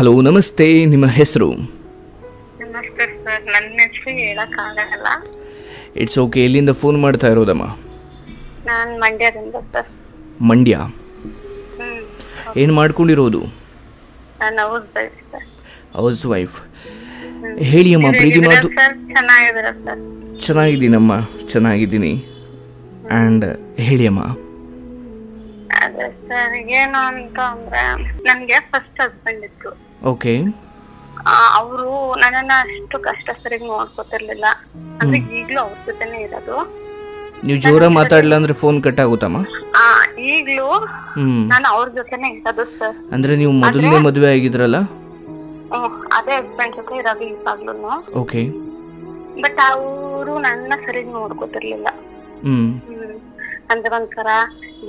Hello, ನಮಸ್ತೆ. ನಿಮ್ಮ ಹೆಸರು? ನಮಸ್ತೆ ಸರ್, ನನ್ನ ಹೆಸರು ಹೇಳಕ್ಕಾಗಲ್ಲ. It's okay. ಎಲ್ಲಿಂದ ಫೋನ್ ಮಾಡ್ತಾ ಇರೋದಮ್ಮ? ನಾನು ಮಂಡ್ಯದಿಂದ ಸರ್. ಮಂಡ್ಯ. ಏನು ಮಾಡ್ಕೊಂಡಿರೋದು? ನಾನು house wife sir. House wife. ಹೇಳಿ ಅಮ್ಮ, ಪ್ರೀತಿ ಮಾತು. ಸರ್ ಚೆನ್ನಾಗಿದ್ದೀರಾ ಸರ್? ಚೆನ್ನಾಗಿದ್ದೀನಮ್ಮ, ಚೆನ್ನಾಗಿದ್ದೀನಿ. ಆ್ಯಂಡ್ ಹೇಳಿ ಅಮ್ಮ. ಅದೇ ಸರ್, ಏನು ಅಂತ ಅಂದ್ರೆ ನನಗೆ ಫಸ್ಟ್ ಹಸ್ಬೆಂಡ್ ಇತ್ತು. ಓಕೆ. ಅವರು ನನ್ನನ್ನ ಅಷ್ಟು ಕಷ್ಟ ಸರಿಗೆ ನೋಡ್ಕೊತಿರ್ಲಿಲ್ಲ. ಅಂದ್ರೆ ಈಗ್ಲೂ ಅವ್ರ ಜೊತೆನೆ ಇರೋದು. ನೀವು ಜೋರ ಮಾತಾಡಲ್ಲ ಅಂದ್ರೆ ಫೋನ್ ಕಟ್ ಆಗುತ್ತಮ್ಮ. ಈಗ್ಲೂ ನಾನು ಅವ್ರ ಜೊತೆನೆ ಇರೋದು ಸರ್. ಅಂದ್ರೆ ನೀವು ಮೊದಲನೇ ಮದುವೆ ಆಗಿದ್ರಲ್ಲ? ಅದೇ ಹಸ್ಬೆಂಡ್ ಜೊತೆ ಇರೋದು ಇವಾಗ್ಲೂ. ಓಕೆ. ಬಟ್ ಅವರು ನನ್ನ ಸರಿಯಾಗಿ ನೋಡ್ಕೊತಿರ್ಲಿಲ್ಲ. ಅಂದ್ರೆ ಒಂಥರ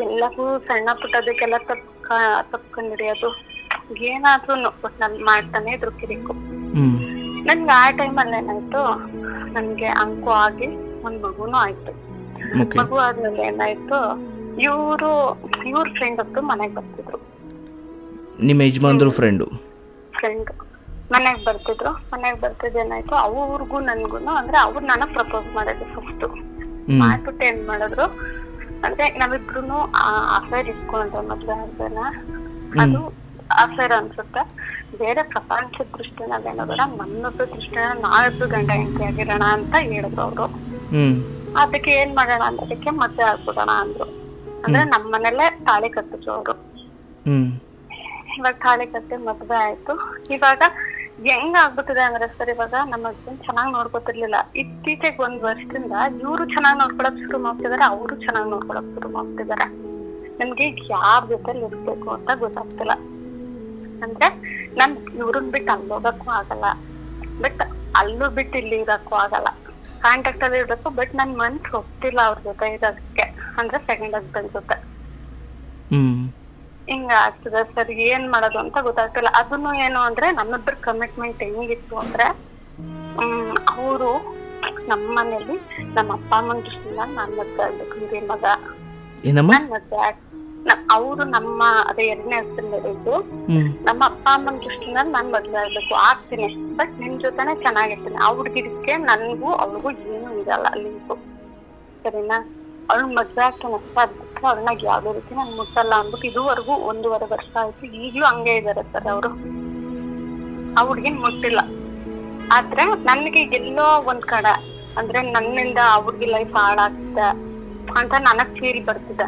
ಎಲ್ಲಕ್ಕೂ ಸಣ್ಣ ಪುಟ್ಟದಕ್ಕೆಲ್ಲ ತಪ್ಕೊಂಡಿಡಿಯೋದು, ಏನಾದ್ರೂ ನನ್ ಮಾಡ್ತಾನೆ ಇದ್ರು ಕಿರಿಕು. ನನ್ಗೆ ಆ ಟೈಮಲ್ಲಿ ಏನಾಯ್ತು, ನನ್ಗೆ ಅಂಕು ಆಗಿ ಒಂದ್ ಮಗುನು ಆಯ್ತು. ಮಗು ಆದ್ಮೇಲೆ ಏನಾಯ್ತು, ಇವ್ರ ಫ್ರೆಂಡ್ ಹೊತ್ತು ಮನೆಗ್ ಬರ್ತಿದ್ರು. ನಿಮ್ಮ ಯಜಮಾನ್ರು ಫ್ರೆಂಡ್ ಮನೆಗ್ ಬರ್ತಿದ್ದು ಏನಾಯ್ತು, ಅವ್ರಿಗೂ ನನ್ಗುನು ಅಂದ್ರೆ ಅವ್ರು ನನಗ್ ಪ್ರಪೋಸ್ ಮಾಡಿದ್ರು ಫಸ್ಟ್. ಮಾಡ್ಬಿಟ್ಟು ಏನ್ ಮಾಡಿದ್ರು ಅಂದ್ರೆ ನಾವಿಬ್ರು ಅಫೇರ್ ಇಟ್ಕೊಂಡ್ರೆ ಮದ್ವೆ ಆದ್ಮೇಲೆ ಅದು ಅಫೇರ್ ಅನ್ಸುತ್ತೆ. ಬೇರೆ ಪ್ರಪಂಚದ ದೃಷ್ಟಿನಲ್ಲಿ ಏನಾದ್ರ ನನ್ನೊಬ್ಬ ದೃಷ್ಟಿನ ನಾವಿಬ್ರು ಗಂಡ ಹೆಂಡತಿ ಆಗಿರೋಣ ಅಂತ ಹೇಳಿದ್ರು ಅವರು. ಅದಕ್ಕೆ ಏನ್ ಮಾಡೋಣ ಅನ್ನೋದಕ್ಕೆ ಮದ್ವೆ ಆಗ್ಬಿಡೋಣ ಅಂದ್ರು. ಅಂದ್ರೆ ನಮ್ಮ ಮನೇಲೆ ತಾಳಿ ಕಟ್ಟಿದ್ರು ಅವರು. ಇವಾಗ ತಾಳಿ ಕಟ್ಟಿ ಮದ್ವೆ ಆಯ್ತು. ಇವಾಗ ಹೆಂಗ್ ಆಗ್ಬಿಟ್ಟಿದೆ ಅಂದ್ರೆ ಸರ್, ಇವಾಗ ನಮ್ಮ ಹಸ್ಬೆಂಡ್ ಚೆನ್ನಾಗ್ ನೋಡ್ಕೊತಿರ್ಲಿಲ್ಲ. ಇತ್ತೀಚೆಗೆ 1 ವರ್ಷದಿಂದ ಇವ್ರು ಚೆನ್ನಾಗ್ ನೋಡ್ಕೊಳಕ್ ಶುರು ಮಾಡ್ತಿದಾರೆ, ಅವರು ಚೆನ್ನಾಗ್ ನೋಡ್ಕೊಳಕ್ ಶುರು ಮಾಡ್ತಿದಾರೆ. ನಮ್ಗೆ ಯಾರ ಜೊತೆ ಇರ್ಬೇಕು ಅಂತ ಗೊತ್ತಾಗ್ತಿಲ್ಲ. ಅಂದ್ರೆ ನನ್ ಇವ್ರನ್ ಬಿಟ್ಟು ಅಲ್ಲೋಗಕ್ಕೂ ಆಗಲ್ಲ, ಬಟ್ ಅಲ್ಲೂ ಬಿಟ್ಟು ಇಲ್ಲಿ ಇರಕ್ಕೂ ಆಗಲ್ಲ. ಕಾಂಟ್ಯಾಕ್ಟ್ ಅಲ್ಲಿ ಇರ್ಬೇಕು, ಬಟ್ ನನ್ ಮನ್ಸು ಹೋಗ್ತಿಲ್ಲ ಅವ್ರ ಜೊತೆ ಇರೋದಕ್ಕೆ, ಅಂದ್ರೆ ಸೆಕೆಂಡ್ ಹಸ್ಬೆಂಡ್ ಜೊತೆ. ಹಿಂಗ ಆಗ್ತದೆ ಸರ್, ಏನ್ ಮಾಡೋದು ಅಂತ ಗೊತ್ತಾಗ್ತಿಲ್ಲ. ಅದನ್ನು ಏನು ಅಂದ್ರೆ ನನ್ನೊಬ್ಬರ ಕಮಿಟ್ಮೆಂಟ್ ಹೆಂಗಿತ್ತು ಅಂದ್ರೆ, ಅವರು ನಮ್ಮ ಮನೇಲಿ ನಮ್ಮ ಅಪ್ಪ ಅಮ್ಮನ ದೃಷ್ಟಿಯಿಂದ ನಾನ್ ಮದ್ವೆ ಆಗ್ಬೇಕು, ಹಿರಿಯ ಮಗ. ನಾನ್ ಮದ್ವೆ ಅವರು ನಮ್ಮ ಅದೇ 2ನೇ ಹಸ್ಬೆಂಡ್ ಹೇಳಿದ್ದು, ನಮ್ಮ ಅಪ್ಪ ಅಮ್ಮನ ದೃಷ್ಟಿಯಿಂದ ನಾನ್ ಮದ್ವೆ ಆಗ್ಬೇಕು, ಆಗ್ತೀನಿ, ಬಟ್ ನಿಮ್ ಜೊತೆನೆ ಚೆನ್ನಾಗಿರ್ತೀನಿ. ಆ ಹುಡ್ಗಿದಕ್ಕೆ ನನ್ಗೂ ಅವ್ರಿಗೂ ಏನು ಇರಲ್ಲ ಲಿಂಕು, ಸರಿನಾ? ಅವ್ಳು ಮದ್ವೆ ಆಗ್ತಾನೆ ಅಷ್ಟ, ಅದಕ್ಕೆ ಅವ್ರನ್ನ ಯಾವ್ದೇ ರೀತಿ ನಾನು ಮುಟ್ಟಲ್ಲ ಅಂದ್ಬಿಟ್ಟು ಇದುವರೆಗೂ 1.5 ವರ್ಷ ಆಯ್ತು. ಈಗ್ಲೂ ಹಂಗೆ ಇದಾರೆ ಸರ್ ಅವರು. ಆ ಹುಡ್ಗಿನ್ ಮುಟ್ಟಿಲ್ಲ. ಆದ್ರೆ ನನ್ಗೆ ಎಲ್ಲೋ ಒಂದ್ ಕಡೆ ಅಂದ್ರೆ ನನ್ನಿಂದ ಆ ಹುಡ್ಗಿ ಲೈಫ್ ಹಾಳಾಗ್ತಿದೆ ಅಂತ ನನಗ್ ಫೀಲ್ ಬರ್ತಿದೆ.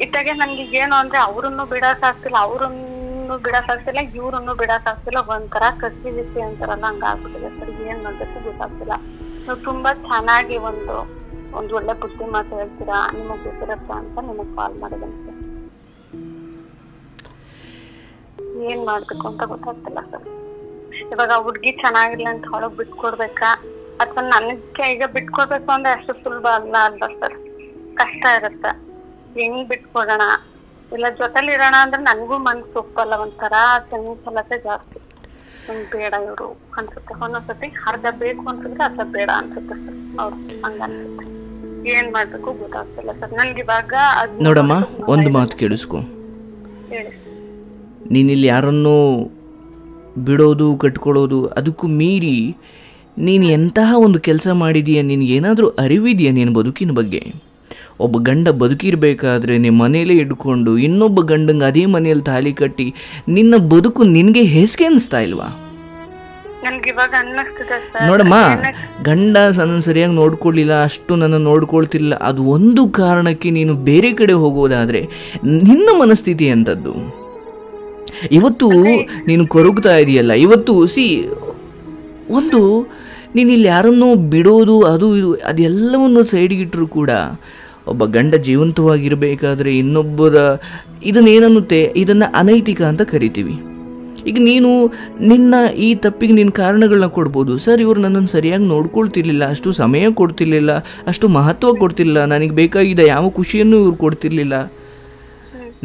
ಇತ್ತಾಗೆ ನನ್ಗೆ ಏನು ಅಂದ್ರೆ ಅವ್ರನ್ನು ಬಿಡಕ್ ಆಗ್ತಿಲ್ಲ, ಇವ್ರನ್ನು ಬಿಡಕ್ ಆಗ್ತಿಲ್ಲ. ಒಂಥರ ಕಸಿ ಬಿಸಿ ಅಂತಾರಲ್ಲ, ಹಂಗ ಆಗ್ಬಿಟ್ಟಿದೆ ಸರ್. ಏನ್ ಮಾಡ್ಬೇಕು ಗೊತ್ತಾಗ್ತಿಲ್ಲ. ನೀವು ತುಂಬಾ ಚೆನ್ನಾಗಿ ಒಂದು ಒಳ್ಳೆ ಬುದ್ಧಿ ಮಾತು ಹೇಳ್ತೀರಾ, ನಿಮಗ್ ಗೊತ್ತಿರತ್ತ ಅಂತ ನಿಮಗ್ ಕಾಲ್ ಮಾಡಿದ್ದೇನೆ ಸರ್. ಏನ್ ಮಾಡ್ಬೇಕು ಅಂತ ಗೊತ್ತಾಗ್ತಿಲ್ಲ ಸರ್. ಇವಾಗ ಹುಡ್ಗಿ ಚೆನ್ನಾಗಿಲ್ಲ ಅಂತ ಹೊಳಗ್ ಬಿಟ್ಕೊಡ್ಬೇಕಾ, ಅಥವಾ ನನಗೆ ಈಗ ಬಿಟ್ಕೊಡ್ಬೇಕು ಅಂದ್ರೆ ಅಷ್ಟು ಸುಲಭ ಅಲ್ಲ ಸರ್. ಕಷ್ಟ ಇರುತ್ತೆ. ಹೆಂಗ್ ಬಿಟ್ಕೊಡೋಣ, ಇಲ್ಲ ಜೊತೆಲಿ ಇರೋಣ ಅಂದ್ರೆ ನನ್ಗೂ ಮನ್ಸು ಒಪ್ಪಲ್ಲ. ಒಂಥರ ಚಲತೆ ಜಾಸ್ತಿ. ನಂಗ್ ಬೇಡ ಇವ್ರು ಅನ್ಸುತ್ತೆ. ಒಂದೊಂದ್ಸತಿ ಅರ್ಧ ಬೇಕು ಅನ್ಸಿದ್ರೆ ಅರ್ಧ ಬೇಡ ಅನ್ಸುತ್ತೆ ಸರ್. ಅವ್ರು ಹಂಗ ಅನ್ಸುತ್ತೆ. ಏನ್ ಮಾಡ್ಬೇಕು ಗೊತ್ತಾಗ್ತಿಲ್ಲ ಸರ್ ನನ್ಗೆ ಇವಾಗ. ನೋಡಮ್ಮ, ಒಂದು ಮಾತು ಕೇಳಿಸ್ಕೊ. ಹೇಳಿ. ನೀನಿಲ್ಲಿ ಯಾರನ್ನೂ ಬಿಡೋದು ಕಟ್ಕೊಳ್ಳೋದು ಅದಕ್ಕೂ ಮೀರಿ ನೀನು ಎಂತಹ ಒಂದು ಕೆಲಸ ಮಾಡಿದೀಯ, ನಿನಗೇನಾದರೂ ಅರಿವಿದೆಯಾ ನಿನ್ನ ಬದುಕಿನ ಬಗ್ಗೆ? ಒಬ್ಬ ಗಂಡ ಬದುಕಿರಬೇಕಾದ್ರೆ ನಿಮ್ಮ ಮನೇಲೇ ಇಟ್ಕೊಂಡು ಇನ್ನೊಬ್ಬ ಗಂಡಂಗೆ ಅದೇ ಮನೆಯಲ್ಲಿ ತಾಳಿ ಕಟ್ಟಿ ನಿನ್ನ ಬದುಕು ನಿನಗೆ ಹೇಸಿಗೆ ಅನಿಸ್ತಾ ಇಲ್ವಾ? ನೋಡಮ್ಮ, ಗಂಡ ನನ್ನ ಸರಿಯಾಗಿ ನೋಡ್ಕೊಳ್ಳಿಲ್ಲ, ಅಷ್ಟು ನನ್ನ ನೋಡ್ಕೊಳ್ತಿಲ್ಲ, ಅದು ಒಂದು ಕಾರಣಕ್ಕೆ ನೀನು ಬೇರೆ ಕಡೆ ಹೋಗೋದಾದರೆ ನಿನ್ನ ಮನಸ್ಥಿತಿ ಎಂಥದ್ದು? ಇವತ್ತು ನೀನು ಕೊರಗ್ತಾ ಇದೆಯಲ್ಲ, ಇವತ್ತು ನೀನು ಇಲ್ಲಿ ಯಾರನ್ನೋ ಬಿಡೋದು ಅದು ಇದು ಅದೆಲ್ಲವನ್ನು ಸೈಡ್ಗಿಟ್ಟರು ಕೂಡ ಒಬ್ಬ ಗಂಡ ಜೀವಂತವಾಗಿರಬೇಕಾದ್ರೆ ಇನ್ನೊಬ್ಬರ ಇದನ್ನೇನನ್ನುತ್ತೆ, ಇದನ್ನು ಅನೈತಿಕ ಅಂತ ಕರಿತೀವಿ. ಈಗ ನೀನು ನಿನ್ನ ಈ ತಪ್ಪಿಗೆ ನಿನ್ನ ಕಾರಣಗಳನ್ನ ಕೊಡ್ಬೋದು. ಸರ್, ಇವರು ನನ್ನನ್ನು ಸರಿಯಾಗಿ ನೋಡ್ಕೊಳ್ತಿರ್ಲಿಲ್ಲ, ಅಷ್ಟು ಸಮಯ ಕೊಡ್ತಿರ್ಲಿಲ್ಲ, ಅಷ್ಟು ಮಹತ್ವ ಕೊಡ್ತಿರ್ಲಿಲ್ಲ, ನನಗೆ ಬೇಕಾಗಿದ್ದ ಯಾವ ಖುಷಿಯನ್ನು ಇವ್ರು ಕೊಡ್ತಿರ್ಲಿಲ್ಲ.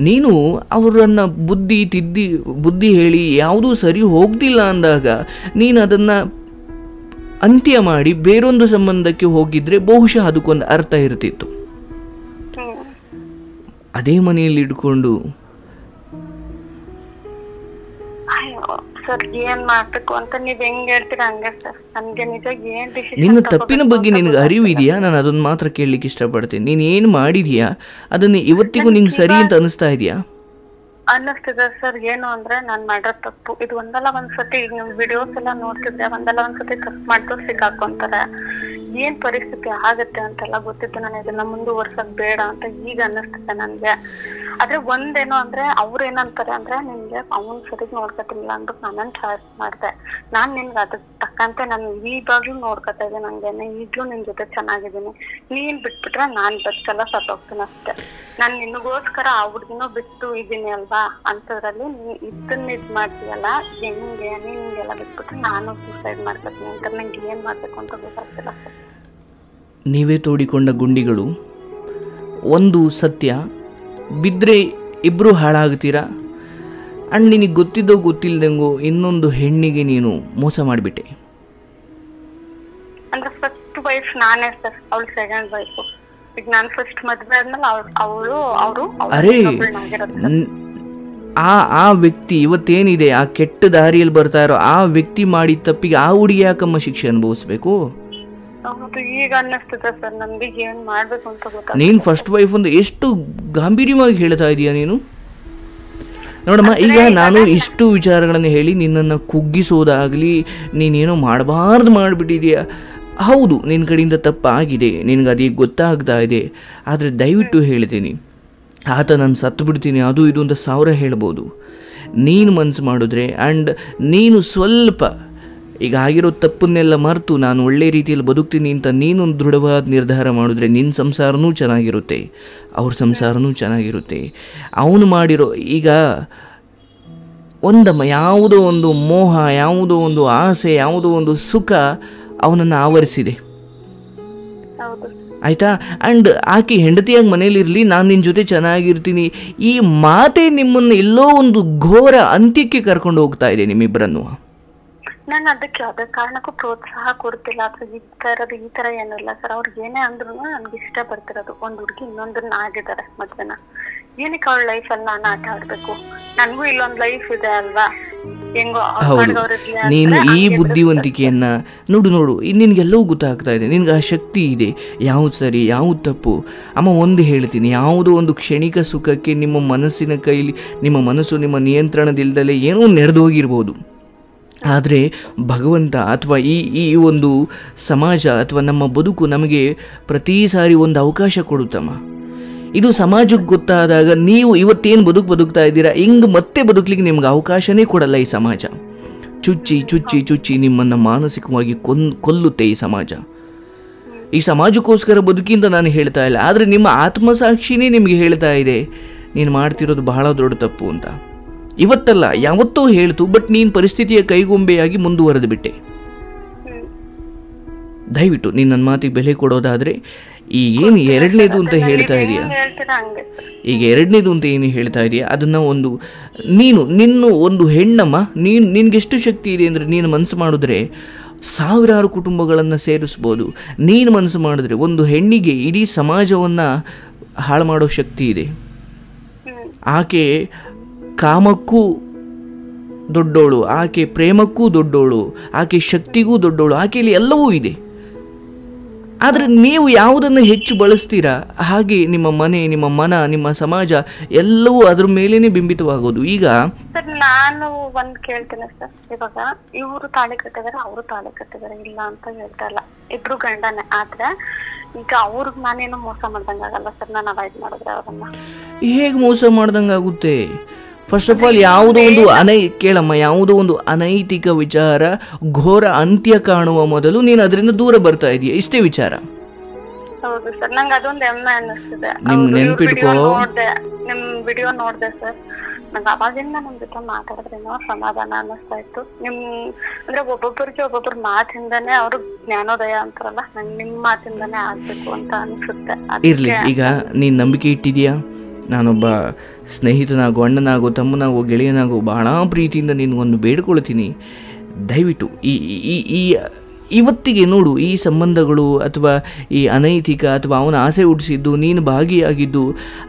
ನೀನು ಅವರನ್ನು ಬುದ್ಧಿ ಹೇಳಿ ಯಾವುದೂ ಸರಿ ಹೋಗ್ತಿಲ್ಲ ಅಂದಾಗ ನೀನು ಅದನ್ನು ಅಂತ್ಯ ಮಾಡಿ ಬೇರೊಂದು ಸಂಬಂಧಕ್ಕೆ ಹೋಗಿದ್ರೆ ಬಹುಶಃ ಅದಕ್ಕೊಂದು ಅರ್ಥ ಇರ್ತಿತ್ತು. ಅದೇ ಮನೆಯಲ್ಲಿ ಇಟ್ಕೊಂಡು ಸರ್ ಏನ್ ಮಾಡ್ಬೇಕು ಅಂತ ನೀವ್ ಹೆಂಗ್ ಹೇಳ್ತೀರಾ ಹಂಗೆ ಸರ್. ನನ್ಗೆ ನಿಜ ಏನ್ ಡಿಸಿಷನ್ ನಿನ್ನ ತಪ್ಪಿನ ಬಗ್ಗೆ ನಿನಗೆ ಅರಿವು ಇದೆಯಾ? ನಾನು ಅದನ್ನು ಮಾತ್ರ ಕೇಳಲಿಕ್ಕೆ ಇಷ್ಟಪಡ್ತೀನಿ. ನೀನು ಏನು ಮಾಡಿದೀಯಾ ಅದನ್ನು ಇವತ್ತಿಗೂ ನಿಂಗೆ ಸರಿ ಅಂತ ಅನಿಸ್ತಾ ಇದೆಯಾ? ಅನ್ನಿಸ್ತಿದೆ ಸರ್. ಏನು ಅಂದ್ರೆ ನಾನ್ ಮಾಡೋ ತಪ್ಪು ಇದು ಒಂದಲ್ಲ ಒಂದ್ಸತಿ. ಈಗ ನಿಮ್ ವಿಡಿಯೋಸ್ ಎಲ್ಲ ನೋಡ್ತಿದ್ರೆ ಒಂದಲ್ಲ ಒಂದ್ಸತಿ ತಪ್ಪು ಮಾಡಿದ್ರು ಸಿಕ್ಕಾಕೊಂತಾರೆ. ಏನ್ ಪರಿಸ್ಥಿತಿ ಆಗತ್ತೆ ಅಂತೆಲ್ಲ ಗೊತ್ತಿದ್ದು ನಾನು ಇದನ್ನ ಮುಂದುವರ್ಸಕ್ ಬೇಡ ಅಂತ ಈಗ ಅನ್ನಿಸ್ತಿದೆ ನನ್ಗೆ. ಆದ್ರೆ ಒಂದೇನು ಅಂದ್ರೆ ಅವ್ರ ಏನಂತಾರೆ ಅಂದ್ರೆ ನಿನ್ಗೆ ಅವನ್ ಸರಿಗ್ ನೋಡ್ಕೊತಿಲ್ಲ ಅಂದ್ಬಿಟ್ಟು ನಾನನ್ ಚಾಯ್ಸ್ ಮಾಡ್ದೆ. ನಾನ್ ನಿನ್ಗೆ ಅದಕ್ ತಕ್ಕಂತೆ ನಾನು ಈಗಾಗ್ಲೂ ನೋಡ್ಕೊತಾ ಇದ್ದೀನಿ. ನಂಗೇನೆ ಈಗ್ಲೂ ನಿನ್ ಜೊತೆ ಚೆನ್ನಾಗಿದ್ದೀನಿ. ನೀನ್ ಬಿಟ್ಬಿಟ್ರೆ ನಾನ್ ಬದುಕಲ್ಲ, ಸತ್ತೋಗ್ತೀನಿ ಅಷ್ಟೇ. ನಾನ್ ನಿನಗೋಸ್ಕರ ಆ ಹುಡ್ಗಿನೂ ಬಿಟ್ಟು ಇದೀನಿ ಅಲ್ವಾ ಅಂತದ್ರಲ್ಲಿ ಇದನ್ನ ಇದ್ ಮಾಡ್ತೀಯಲ್ಲ ಹೆಂಗೆ ನಿನ್ಗೆಲ್ಲ ಬಿಟ್ಬಿಟ್ರೆ ನಾನು ಸೂಸೈಡ್ ಮಾಡ್ಕೊತೀನಿ ಅಂತ ನಂಗೆ ಏನ್ ಮಾಡ್ಬೇಕು ಅಂತ ಗೊತ್ತಾಗ್ತಿಲ್ಲ ಸರ್. ನೀವೇ ತೋಡಿಕೊಂಡ ಗುಂಡಿಗಳು. ಒಂದು ಸತ್ಯ, ಬಿದ್ದರೆ ಇಬ್ಬರು ಹಾಳಾಗ್ತೀರಾ. ಆ್ಯಂಡ್ ನಿನಗೆ ಗೊತ್ತಿದ್ದೋ ಗೊತ್ತಿಲ್ಲದಂಗೋ ಇನ್ನೊಂದು ಹೆಣ್ಣಿಗೆ ನೀನು ಮೋಸ ಮಾಡಿಬಿಟ್ಟೆ. ಅಂದ್ರೆ ಫಸ್ಟ್ ವೈಫ್ ನಾನೇ ಸರ್, ಅವಳು ಸೆಕೆಂಡ್ ವೈಫ್. ಈಗ ನಾನು ಫಸ್ಟ್ ಮದ್ವೆ ಆದ್ಮೇಲೆ ಅವರು ಅರೇ ಆ ವ್ಯಕ್ತಿ ಇವತ್ತೇನಿದೆ ಆ ಕೆಟ್ಟ ದಾರಿಯಲ್ಲಿ ಬರ್ತಾ ಇರೋ ಆ ವ್ಯಕ್ತಿ ಮಾಡಿದ ತಪ್ಪಿಗೆ ಆ ಹುಡುಗಿ ಯಾಕಮ್ಮ ಶಿಕ್ಷೆ ಅನುಭವಿಸ್ಬೇಕು? ಈಗ ಅನ್ನಿಸ್ತದೆ ಸರ್ ನನ್ಗೆ ಏನ್ ಮಾಡ್ಬೇಕು ಅಂತ ಗೊತ್ತಾಗ. ನೀನ್ ಫಸ್ಟ್ ವೈಫ್ ಒಂದು ಎಷ್ಟು ಗಾಂಭೀರ್ಯವಾಗಿ ಹೇಳ್ತಾ ಇದೀಯ ನೀನು. ನೋಡಮ್ಮ, ಈಗ ನಾನು ಇಷ್ಟು ವಿಚಾರಗಳನ್ನು ಹೇಳಿ ನಿನ್ನನ್ನು ಕುಗ್ಗಿಸೋದಾಗಲಿ ನೀನೇನೋ ಮಾಡಬಾರ್ದು ಮಾಡಿಬಿಟ್ಟಿದೀಯ. ಹೌದು, ನಿನ್ನ ಕಡೆಯಿಂದ ತಪ್ಪಾಗಿದೆ, ನಿನಗೆ ಅದೀಗ ಗೊತ್ತಾಗ್ತಾ ಇದೆ. ಆದರೆ ದಯವಿಟ್ಟು ಹೇಳ್ತೀನಿ, ಆತ ನಾನು ಸತ್ತು ಬಿಡ್ತೀನಿ ಅದು ಇದು ಅಂತ 1000 ಹೇಳ್ಬೋದು. ನೀನು ಮನಸ್ಸು ಮಾಡಿದ್ರೆ ಆ್ಯಂಡ್ ನೀನು ಸ್ವಲ್ಪ ಈಗ ಆಗಿರೋ ತಪ್ಪನ್ನೆಲ್ಲ ಮರೆತು ನಾನು ಒಳ್ಳೆ ರೀತಿಯಲ್ಲಿ ಬದುಕ್ತೀನಿ ಅಂತ ನೀನೊಂದು ದೃಢವಾದ ನಿರ್ಧಾರ ಮಾಡಿದ್ರೆ ನಿನ್ನ ಸಂಸಾರನೂ ಚೆನ್ನಾಗಿರುತ್ತೆ, ಅವ್ರ ಸಂಸಾರನೂ ಚೆನ್ನಾಗಿರುತ್ತೆ. ಅವನು ಮಾಡಿರೋ ಈಗ ಒಂದಮ್ಮ ಯಾವುದೋ ಒಂದು ಮೋಹ, ಯಾವುದೋ ಒಂದು ಆಸೆ, ಯಾವುದೋ ಒಂದು ಸುಖ ಅವನನ್ನು ಆವರಿಸಿದೆ, ಆಯಿತಾ? ಆ್ಯಂಡ್ ಆಕೆ ಹೆಂಡತಿಯಾಗಿ ಮನೇಲಿರಲಿ, ನಾನು ನಿನ್ನ ಜೊತೆ ಚೆನ್ನಾಗಿರ್ತೀನಿ, ಈ ಮಾತೇ ನಿಮ್ಮನ್ನು ಎಲ್ಲೋ ಒಂದು ಘೋರ ಅಂತ್ಯಕ್ಕೆ ಕರ್ಕೊಂಡು ಹೋಗ್ತಾ ಇದೆ ನಿಮ್ಮಿಬ್ಬರನ್ನು. ನಾನು ಅದಕ್ಕೆ ಯಾವುದೇ ಕಾರಣಕ್ಕೂ ಪ್ರೋತ್ಸಾಹ ಕೊಡ್ತಿಲ್ಲ. ಅಥವಾ ಈ ತರ ಏನಿಲ್ಲ ಸರ್. ಅವ್ರಿಗೆ ಏನೇ ಅಂದ್ರೂ ನನ್ಗೆ ಇಷ್ಟ ಬರ್ತಿರೋದು ಒಂದ್ ಹುಡುಗಿ ಇನ್ನೊಂದನ್ನ ಆಗಿದ್ದಾರೆ ಮದ್ವೆನ. ಏನಕ್ಕೆ ಅವಳ ಲೈಫ್ ಅಲ್ಲಿ ನಾನು ಆಟ ಆಡ್ಬೇಕು? ನನ್ಗೂ ಇಲ್ಲೊಂದ್ ಲೈಫ್ ಇದೆ ಅಲ್ವಾ? ಹೆಂಗೋ ನೀನು ಈ ಬುದ್ಧಿವಂತಿಕೆಯನ್ನ ನೋಡು ನಿನ್ಗೆಲ್ಲವೂ ಗೊತ್ತಾಗ್ತಾ ಇದೆ. ನಿನ್ಗೆ ಆ ಶಕ್ತಿ ಇದೆ, ಯಾವ್ದು ಸರಿ ಯಾವ್ದು ತಪ್ಪು. ಅಮ್ಮ ಒಂದು ಹೇಳ್ತೀನಿ, ಯಾವುದೋ ಒಂದು ಕ್ಷಣಿಕ ಸುಖಕ್ಕೆ ನಿಮ್ಮ ಮನಸ್ಸಿನ ಕೈಲಿ, ನಿಮ್ಮ ಮನಸ್ಸು ನಿಮ್ಮ ನಿಯಂತ್ರಣದಿಲ್ಲದಲೇ ಏನೋ ನಡೆದೋಗಿರ್ಬೋದು. ಆದರೆ ಭಗವಂತ ಅಥವಾ ಈ ಒಂದು ಸಮಾಜ ಅಥವಾ ನಮ್ಮ ಬದುಕು ನಮಗೆ ಪ್ರತಿ ಸಾರಿ ಒಂದು ಅವಕಾಶ ಕೊಡುತ್ತಮ್ಮ. ಇದು ಸಮಾಜಕ್ಕೆ ಗೊತ್ತಾದಾಗ ನೀವು ಇವತ್ತೇನು ಬದುಕ್ತಾ ಇದ್ದೀರಾ, ಹಿಂಗೆ ಮತ್ತೆ ಬದುಕಲಿಕ್ಕೆ ನಿಮ್ಗೆ ಅವಕಾಶನೇ ಕೊಡಲ್ಲ ಈ ಸಮಾಜ. ಚುಚ್ಚಿ ಚುಚ್ಚಿ ಚುಚ್ಚಿ ನಿಮ್ಮನ್ನು ಮಾನಸಿಕವಾಗಿ ಕೊಲ್ಲುತ್ತೆ ಈ ಸಮಾಜ. ಈ ಸಮಾಜಕ್ಕೋಸ್ಕರ ಬದುಕಿಂತ ನಾನು ಹೇಳ್ತಾ ಇಲ್ಲ, ಆದರೆ ನಿಮ್ಮ ಆತ್ಮಸಾಕ್ಷಿನೇ ನಿಮಗೆ ಹೇಳ್ತಾ ಇದೆ ನೀನು ಮಾಡ್ತಿರೋದು ಬಹಳ ದೊಡ್ಡ ತಪ್ಪು ಅಂತ. ಇವತ್ತಲ್ಲ ಯಾವತ್ತೂ ಹೇಳ್ತು, ಬಟ್ ನೀನು ಪರಿಸ್ಥಿತಿಯ ಕೈಗೊಂಬೆಯಾಗಿ ಮುಂದುವರೆದು ಬಿಟ್ಟೆ. ದಯವಿಟ್ಟು ನೀನು ನನ್ನ ಮಾತಿಗೆ ಬೆಲೆ ಕೊಡೋದಾದರೆ ಈಗೇನು ಎರಡನೇದು ಅಂತ ಹೇಳ್ತಾ ಇದೆಯಾ, ಈಗ ಎರಡನೇದು ಅಂತ ಏನು ಹೇಳ್ತಾ ಇದೆಯಾ ಅದನ್ನು ನಿನ್ನ ಒಂದು ಹೆಣ್ಣಮ್ಮ, ನಿನಗೆಷ್ಟು ಶಕ್ತಿ ಇದೆ ಅಂದರೆ ನೀನು ಮನಸ್ಸು ಮಾಡಿದ್ರೆ ಸಾವಿರಾರು ಕುಟುಂಬಗಳನ್ನು ಸೇರಿಸ್ಬೋದು. ನೀನು ಮನಸ್ಸು ಮಾಡಿದ್ರೆ ಒಂದು ಹೆಣ್ಣಿಗೆ ಇಡೀ ಸಮಾಜವನ್ನು ಹಾಳು ಮಾಡೋ ಶಕ್ತಿ ಇದೆ. ಆಕೆ ಕಾಮಕ್ಕೂ ದೊಡ್ಡೋಳು, ಆಕೆ ಪ್ರೇಮಕ್ಕೂ ದೊಡ್ಡೋಳು, ಆಕೆ ಶಕ್ತಿಗೂ ದೊಡ್ಡೋಳು, ಆಕೆಯಲ್ಲಿ ಎಲ್ಲವೂ ಇದೆ. ಆದರೆ ನೀವು ಯಾವುದನ್ನು ಹೆಚ್ಚು ಬಳಸ್ತೀರಾ ಹಾಗೆ ನಿಮ್ಮ ಮನೆ, ನಿಮ್ಮ ಮನ, ನಿಮ್ಮ ಸಮಾಜ ಎಲ್ಲವೂ ಅದ್ರ ಮೇಲೇನೆ ಬಿಂಬಿತವಾಗೋದು. ಈಗ ನಾನು ಒಂದ್ ಕೇಳ್ತೇನೆ ಸರ್, ಇವಾಗ ಇವರು ತಾಳಿ ಕಟ್ಟಿದಾರೆ, ಅವರು ತಾಳಿ ಕಟ್ಟಿದಾರೆ, ಇಲ್ಲ ಅಂತ ಹೇಳ್ತಾ ಇಲ್ಲ, ಇಬ್ರು ಗಂಡನೇ. ಆದ್ರೆ ಈಗ ಅವ್ರಿಗೆ ನಾನೇನು ಮೋಸ ಮಾಡ್ದಂಗಾಗಲ್ಲ ಸರ್, ನಾನು ಅವಾಯ್ಡ್ ಮಾಡಿದ್ರೆ ಅವ್ರನ್ನ. ಹೇಗೆ ಮೋಸ ಮಾಡ್ದಂಗಾಗುತ್ತೆ? ಫಸ್ಟ್ ಆಫ್ ಆಲ್ ಯಾವುದೋ ಒಂದು ಕೇಳಮ್ಮ, ಯಾವುದೋ ಒಂದು ಅನೈತಿಕ ವಿಚಾರ ಘೋರ ಅಂತ್ಯ ಕಾಣುವ ಮೊದಲು ನೀನು ಅದರಿಂದ ದೂರ ಬರ್ತಾ ಇದೀಯ, ಇಷ್ಟೇ ವಿಚಾರ. ಹೌದು ಸರ್, ನಂಗೆ ಅದೊಂದು ಹೆಮ್ಮೆ ಅನ್ನಿಸ್ತಿದೆ. ನೆನ್ಪಿಟ್ಕೋ, ನಿಮ್ ವಿಡಿಯೋ ನೋಡ್ದೆ ಸರ್, ನಂಗೆ ಅವಾಗಿಂದ ನಮ್ ಜೊತೆ ಮಾತಾಡಿದ್ರೇನೋ ಸಮಾಧಾನ ಅನ್ನಿಸ್ತಾ ಇತ್ತು. ಅಂದ್ರೆ ಒಬ್ಬೊಬ್ಬರ ಮಾತಿಂದಾನೇ ಅವ್ರು ಜ್ಞಾನೋದಯ ಅಂತಾರಲ್ಲ, ನಂಗೆ ನಿಮ್ ಮಾತಿಂದಾನೇ ಆಗ್ಬೇಕು ಅಂತ ಅನ್ಸುತ್ತೆ. ಇರ್ಲಿ, ಈಗ ನೀನ್ ನಂಬಿಕೆ ಇಟ್ಟಿದ್ಯಾ? ನಾನೊಬ್ಬ ಸ್ನೇಹಿತನಾಗೋ, ಅಣ್ಣನಾಗೋ, ತಮ್ಮನಾಗೋ, ಗೆಳೆಯನಾಗೋ ಬಹಳ ಪ್ರೀತಿಯಿಂದ ನಿನಗೊಂದು ಬೇಡ್ಕೊಳ್ತೀನಿ, ದಯವಿಟ್ಟು ಇವತ್ತಿಗೆ ನೋಡು, ಈ ಸಂಬಂಧಗಳು ಅಥವಾ ಈ ಅನೈತಿಕ ಅಥವಾ ಅವನ ಆಸೆ ಹುಟ್ಟಿಸಿದ್ದು, ನೀನು ಭಾಗಿಯಾಗಿದ್ದು,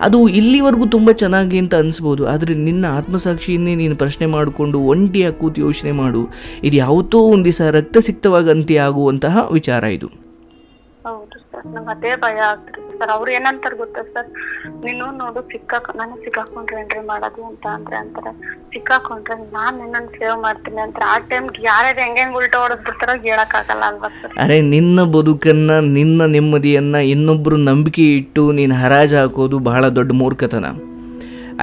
ಅದು ಇಲ್ಲಿವರೆಗೂ ತುಂಬ ಚೆನ್ನಾಗಿ ಅಂತ ಅನಿಸ್ಬೋದು. ಆದರೆ ನಿನ್ನ ಆತ್ಮಸಾಕ್ಷಿಯನ್ನೇ ನೀನು ಪ್ರಶ್ನೆ ಮಾಡಿಕೊಂಡು ಒಂಟಿಯಾಗಿ ಕೂತು ಯೋಚನೆ ಮಾಡು. ಇದು ಯಾವತ್ತೋ ಒಂದು ದಿವಸ ರಕ್ತಸಿಕ್ತವಾಗಿ ಅಂತ್ಯ ಆಗುವಂತಹ ವಿಚಾರ ಇದು. ಹೌದು ಸರ್, ನಂಗೆ ಅದೇ ಭಯ ಆಗ್ತದೆ ಸರ್. ಅವ್ರು ಏನಂತಾರೆ ಗೊತ್ತಾ ಸರ್, ನೀನು ನೋಡು ನಾನು ಸಿಕ್ಕಾಕೊಂಡ್ರೆ ಏನ್ರಿ ಮಾಡೋದು ಅಂತ ಅಂತಾರೆ. ಸಿಕ್ಕಾಕೊಂಡ್ರೆ ನಾನ್ ನಿನ್ನನ್ನು ಸೇವ್ ಮಾಡ್ತೀನಿ ಅಂತ ಆ ಟೈಮ್ಗೆ ಯಾರ್ಯಾರು ಹೆಂಗೆ ಉಲ್ಟಾ ಹೊಡೆದ್ಬಿಡ್ತಾರೋ ಹೇಳಕ್ ಆಗಲ್ಲ ಅಲ್ವಾ ಸರ್? ಅರೆ, ನಿನ್ನ ಬದುಕನ್ನ, ನಿನ್ನ ನೆಮ್ಮದಿಯನ್ನ ಇನ್ನೊಬ್ರು ನಂಬಿಕೆ ಇಟ್ಟು ನೀನು ಹರಾಜು ಹಾಕೋದು ಬಹಳ ದೊಡ್ಡ ಮೂರ್ಖತನ,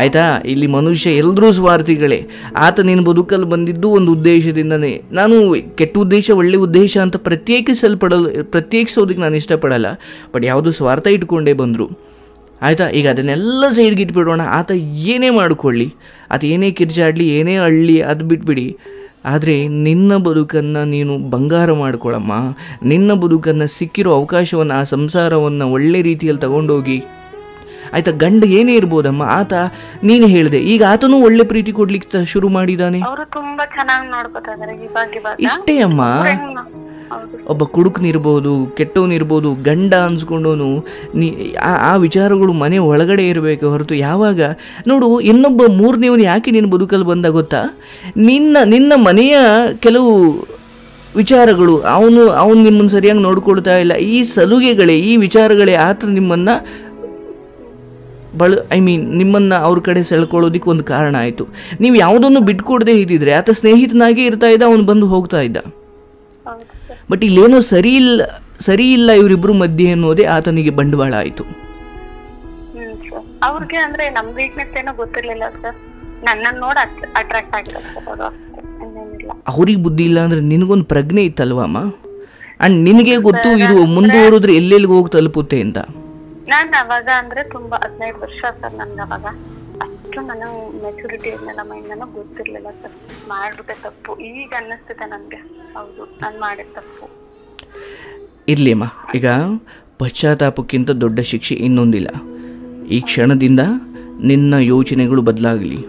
ಆಯಿತಾ? ಇಲ್ಲಿ ಮನುಷ್ಯ ಎಲ್ಲರೂ ಸ್ವಾರ್ಥಿಗಳೇ. ಆತ ನಿನ್ನ ಬದುಕಲ್ಲಿ ಬಂದಿದ್ದು ಒಂದು ಉದ್ದೇಶದಿಂದನೇ. ನಾನು ಕೆಟ್ಟ ಉದ್ದೇಶ ಒಳ್ಳೆ ಉದ್ದೇಶ ಅಂತ ಪ್ರತ್ಯೇಕಿಸೋದಕ್ಕೆ ನಾನು ಇಷ್ಟಪಡಲ್ಲ. ಬಟ್ ಯಾವುದು ಸ್ವಾರ್ಥ ಇಟ್ಕೊಂಡೇ ಬಂದರು, ಆಯಿತಾ? ಈಗ ಅದನ್ನೆಲ್ಲ ಸೈಡ್ಗೆ ಇಟ್ಬಿಡೋಣ. ಆತ ಏನೇ ಮಾಡಿಕೊಳ್ಳಿ, ಆತ ಏನೇ ಕಿರ್ಚಾಡಲಿ, ಏನೇ ಅಳ್ಳಿ, ಅದು ಬಿಟ್ಬಿಡಿ. ಆದರೆ ನಿನ್ನ ಬದುಕನ್ನು ನೀನು ಬಂಗಾರ ಮಾಡ್ಕೊಳ್ಳಮ್ಮ. ನಿನ್ನ ಬದುಕನ್ನು, ಸಿಕ್ಕಿರೋ ಅವಕಾಶವನ್ನು, ಆ ಸಂಸಾರವನ್ನು ಒಳ್ಳೆ ರೀತಿಯಲ್ಲಿ ತಗೊಂಡೋಗಿ, ಆಯ್ತಾ? ಗಂಡ ಏನೇ ಇರ್ಬೋದಮ್ಮ, ಆತ ನೀನು ಹೇಳಿದೆ, ಈಗ ಆತನೂ ಒಳ್ಳೆ ಪ್ರೀತಿ ಕೊಡ್ಲಿಕ್ಕೆ ಶುರು ಮಾಡಿದ್ದಾನೆ. ಅವರು ತುಂಬಾ ಚೆನ್ನಾಗಿ ನೋಡ್ಕೊತಾರೆ ಇವಾಗ. ಇಷ್ಟೇ ಅಮ್ಮ. ಒಬ್ಬ ಕುಡುಕನಿರ್ಬೋದು, ಕೆಟ್ಟವನಿರ್ಬೋದು, ಗಂಡ ಅನ್ಸ್ಕೊಂಡವನು ಆ ವಿಚಾರಗಳು ಮನೆ ಒಳಗಡೆ ಇರಬೇಕು ಹೊರತು, ಯಾವಾಗ ನೋಡು ಇನ್ನೊಬ್ಬ ಮೂರನೇವನು ಯಾಕೆ ನಿನ್ನ ಬದುಕಲ್ಲಿ ಬಂದ ಗೊತ್ತಾ? ನಿನ್ನ ಮನೆಯ ಕೆಲವು ವಿಚಾರಗಳು, ಅವನು ನಿಮ್ಮನ್ನು ಸರಿಯಾಗಿ ನೋಡ್ಕೊಳ್ತಾ ಇಲ್ಲ, ಈ ಸಲುಗೆಗಳೇ, ಈ ವಿಚಾರಗಳೇ ಆತ ನಿಮ್ಮನ್ನು ನಿಮ್ಮನ್ನು ಅವ್ರ ಕಡೆ ಸೆಳ್ಕೊಳ್ಳೋದಕ್ಕೆ ಒಂದು ಕಾರಣ ಆಯಿತು. ನೀವು ಯಾವುದನ್ನು ಬಿಟ್ಕೊಡದೆ ಇದ್ದಿದ್ರೆ ಆತ ಸ್ನೇಹಿತನಾಗೇ ಇರ್ತಾ ಇದ್ದ, ಅವನು ಬಂದು ಹೋಗ್ತಾ ಇದ್ದ. ಬಟ್ ಇಲ್ಲೇನೋ ಸರಿ ಇಲ್ಲ ಇವರಿಬ್ಬರು ಮಧ್ಯೆ ಅನ್ನೋದೇ ಆತನಿಗೆ ಬಂಡವಾಳ ಆಯಿತು. ಅವ್ರಿಗೆ ಅಂದ್ರೆ ನಮ್ ವೀಕ್ನೆಸ್ ಏನೋ ಗೊತ್ತಿರ್ಲಿಲ್ಲ ಸರ್, ನನ್ನನ್ನು ನೋಡಿ ಅಟ್ರಾಕ್ಟ್ ಆಗಿರೋದು. ಅವ್ರಿಗೆ ಬುದ್ಧಿ ಇಲ್ಲ ಅಂದ್ರೆ ನಿನಗೊಂದು ಪ್ರಜ್ಞೆ ಇತ್ತಲ್ವಮ್ಮ, ಅಂಡ್ ನಿನಗೆ ಗೊತ್ತು ಇದು ಮುಂದುವರಿದ್ರೆ ಎಲ್ಲೆಲ್ಲಿಗೆ ಹೋಗಿ ತಲುಪುತ್ತೆ ಅಂತ. ನಾನ್ ಅವಾಗ ಅಂದ್ರೆ ತುಂಬಾ 15 ವರ್ಷ ಸರ್ ನನ್ಗೆ. ಅವಾಗ ಅಷ್ಟು ನನಗೆ ಮೆಚುರಿಟಿ ಇರ್ಲಿಲ್ಲ, ಮೈಂಡ್ ಗೊತ್ತಿರ್ಲಿಲ್ಲ ಸರ್. ಮಾಡ್ಬಿಟ್ಟೆ ತಪ್ಪು. ಈಗ ಅನ್ನಿಸ್ತಿದೆ ನನ್ಗೆ, ಹೌದು ನಾನು ಮಾಡಿದ ತಪ್ಪು. ಇರ್ಲಿಮ್ಮ, ಈಗ ಪಶ್ಚಾತ್ತಾಪಕ್ಕಿಂತ ದೊಡ್ಡ ಶಿಕ್ಷೆ ಇನ್ನೊಂದಿಲ್ಲ. ಈ ಕ್ಷಣದಿಂದ ನಿನ್ನ ಯೋಚನೆಗಳು ಬದಲಾಗಲಿ.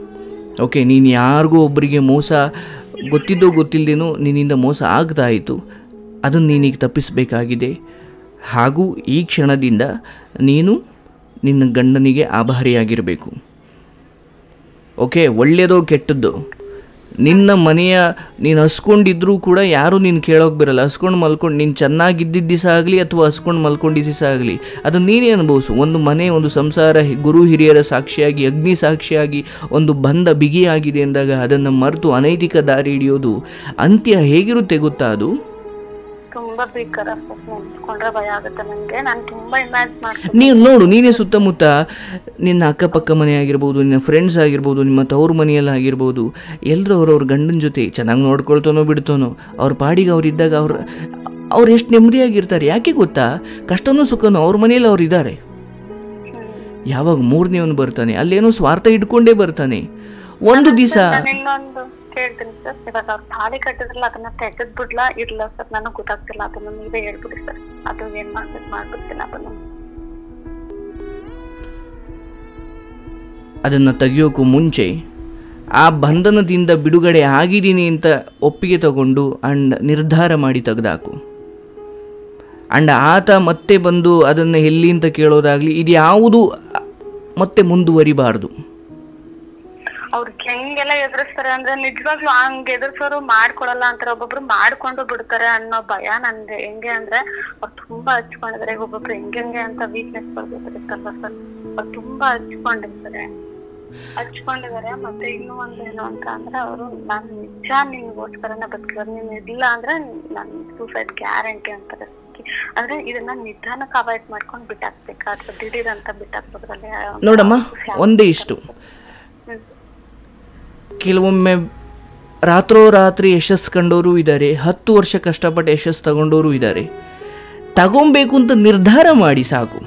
ಓಕೆ, ನೀನು ಯಾರಿಗೂ ಒಬ್ಬರಿಗೆ ಮೋಸ ಗೊತ್ತಿದ್ದೋ ಗೊತ್ತಿಲ್ಲದೇನೋ ನಿನ್ನಿಂದ ಮೋಸ ಆಗ್ತಾ ಇತ್ತು, ಅದನ್ನು ನೀನೀಗ ತಪ್ಪಿಸಬೇಕಾಗಿದೆ. ಹಾಗೂ ಈ ಕ್ಷಣದಿಂದ ನೀನು ನಿನ್ನ ಗಂಡನಿಗೆ ಆಭಾರಿಯಾಗಿರಬೇಕು. ಓಕೆ, ಒಳ್ಳೆಯದೋ ಕೆಟ್ಟದ್ದು, ನಿನ್ನ ಮನೆಯ ನೀನು ಹಸ್ಕೊಂಡಿದ್ರೂ ಕೂಡ ಯಾರೂ ನೀನು ಕೇಳೋಕೆ ಬರಲ್ಲ. ಹಸ್ಕೊಂಡು ಮಲ್ಕೊಂಡು ನೀನು ಚೆನ್ನಾಗಿದ್ದಿದ್ದ ದಿವಸ ಆಗಲಿ ಅಥವಾ ಹಸ್ಕೊಂಡು ಮಲ್ಕೊಂಡಿದ್ದ ದಿವಸ ಆಗಲಿ, ಅದನ್ನು ನೀನೇ ಅನುಭವಿಸು. ಒಂದು ಮನೆ, ಒಂದು ಸಂಸಾರ, ಗುರು ಹಿರಿಯರ ಸಾಕ್ಷಿಯಾಗಿ, ಅಗ್ನಿ ಸಾಕ್ಷಿಯಾಗಿ ಒಂದು ಬಂಧ ಬಿಗಿಯಾಗಿದೆ ಎಂದಾಗ ಅದನ್ನು ಮರೆತು ಅನೈತಿಕ ದಾರಿ ಹಿಡಿಯೋದು ಅಂತ್ಯ ಹೇಗಿರುತ್ತೆ ಗೊತ್ತಾ? ಅದು ತುಂಬಾ ಬೇಕಾರ, ನೆನ್ಸ್ಕೊಂಡ್ರೆ ಭಯ ಆಗುತ್ತೆ ನನಗೆ. ನಾನು ತುಂಬಾ ಇಮ್ಯಾಜಿನ್ ಮಾಡ್ತೀನಿ. ನೀವು ನೋಡು, ನೀನೇ ಸುತ್ತಮುತ್ತ ನಿನ್ನ ಅಕ್ಕಪಕ್ಕ ಮನೆ ಆಗಿರ್ಬೋದು, ನಿನ್ನ ಫ್ರೆಂಡ್ಸ್ ಆಗಿರ್ಬೋದು, ನಿಮ್ಮ ತವ್ರ ಮನೆಯಲ್ಲಿ ಆಗಿರ್ಬೋದು, ಎಲ್ಲರೂ ಅವ್ರವ್ರ ಗಂಡನ ಜೊತೆ ಚೆನ್ನಾಗಿ ನೋಡ್ಕೊಳ್ತಾನೋ ಬಿಡ್ತಾನೋ, ಅವ್ರ ಪಾಡಿಗೆ ಅವರಿದ್ದಾಗ ಅವ್ರು ಎಷ್ಟು ನೆಮ್ಮದಿಯಾಗಿರ್ತಾರೆ. ಯಾಕೆ ಗೊತ್ತಾ? ಕಷ್ಟನೂ ಸುಖನೂ ಅವ್ರ ಮನೆಯಲ್ಲಿ ಅವ್ರು ಇದ್ದಾರೆ. ಯಾವಾಗ ಮೂರನೇವನು ಬರ್ತಾನೆ, ಅಲ್ಲೇನೋ ಸ್ವಾರ್ಥ ಇಟ್ಕೊಂಡೇ ಬರ್ತಾನೆ. ಒಂದು ದಿವಸ ಇನ್ನೊಂದು ಹೇಳ್ತೀನಿ ಸರ್, ಇವಾಗ ಅವ್ರು ತಾಳಿ ಕಟ್ಟಿದ್ರಲ್ಲ, ಅದನ್ನ ತೆಗೆದ್ ಬಿಡ್ಲಾ ಇರ್ಲ ಸರ್, ನನಗ್ ಗೊತ್ತಾಗ್ತಿಲ್ಲ. ಅದನ್ನ ನೀವೇ ಹೇಳ್ಬಿಡಿ ಸರ್, ಅದು ಏನ್ ಮಾಡ್ಬಿಡ್ತೀನಿ. ಅದನ್ನು ತೆಗಿಯೋಕ್ಕೂ ಮುಂಚೆ ಆ ಬಂಧನದಿಂದ ಬಿಡುಗಡೆ ಆಗಿದ್ದೀನಿ ಅಂತ ಒಪ್ಪಿಗೆ ತಗೊಂಡು ಅಂಡ್ ನಿರ್ಧಾರ ಮಾಡಿ ತೆಗೆದಾಕು. ಅಂಡ್ ಆತ ಮತ್ತೆ ಬಂದು ಅದನ್ನು ಎಲ್ಲಿ ಅಂತ ಕೇಳೋದಾಗಲಿ, ಇದು ಯಾವುದು ಮತ್ತೆ ಮುಂದುವರಿಬಾರ್ದು. ಅವ್ರಿಗೆ ಹೆಂಗೆಲ್ಲ ಎದುರಿಸ್ತಾರೆ ಅಂದ್ರೆ ನಿಜವಾಗ್ಲೂ ಹಂಗ ಎದುರ್ಸೋರು ಮಾಡ್ಕೊಡಲ್ಲ ಅಂತಾರೆ, ಒಬ್ಬೊಬ್ರು ಮಾಡ್ಕೊಂಡು ಬಿಡ್ತಾರೆ ಅನ್ನೋ ಭಯ ನನ್ಗೆ. ಹೆಂಗೆ ಅಂದ್ರೆ ಅವ್ರು ತುಂಬಾ ಹಚ್ಕೊಂಡಿದ್ದಾರೆ, ಒಬ್ಬೊಬ್ರು ಹೆಂಗೆ ಅಂತ ವೀಕ್ನೆಸ್ ಬರ್ಬೇಕಿರುತ್ತಲ್ವ ಸರ್, ಅವ್ರು ತುಂಬಾ ಹಚ್ಕೊಂಡಿದ್ದಾರೆ. ಮತ್ತೆ ಇನ್ನೂ ಒಂದೇನು ಅಂತ ಅಂದ್ರೆ, ಅವರು ನಾನು ನಿಜ ನಿನ್ಗೋಸ್ಕರನೇ ಬದುಕಿರೋದು, ನೀನ್ ಇಲ್ಲ ಅಂದ್ರೆ ನನ್ ಸೂಸೈಡ್ ಗ್ಯಾರಂಟಿ ಅಂತಾರೆ. ಅಂದ್ರೆ ಇದನ್ನ ನಿಧಾನಕ್ಕೆ ಅವಾಯ್ಡ್ ಮಾಡ್ಕೊಂಡು ಬಿಟ್ಟಾಕ್ಬೇಕು, ಅಥವಾ ದಿಢೀರ್ ಅಂತ ಬಿಟ್ಟಾಕ್ಬೋದ್ರಲ್ಲಿ. ನೋಡಮ್ಮ, ಒಂದೇ ಇಷ್ಟು, ಕೆಲವೊಮ್ಮೆ ರಾತ್ರೋರಾತ್ರಿ ಯಶಸ್ಸು ಕಂಡವರು ಇದ್ದಾರೆ, 10 ವರ್ಷ ಕಷ್ಟಪಟ್ಟು ಯಶಸ್ಸು ತಗೊಂಡವರು ಇದ್ದಾರೆ. ತಗೊಬೇಕು ಅಂತ ನಿರ್ಧಾರ ಮಾಡಿ ಸಾಕು.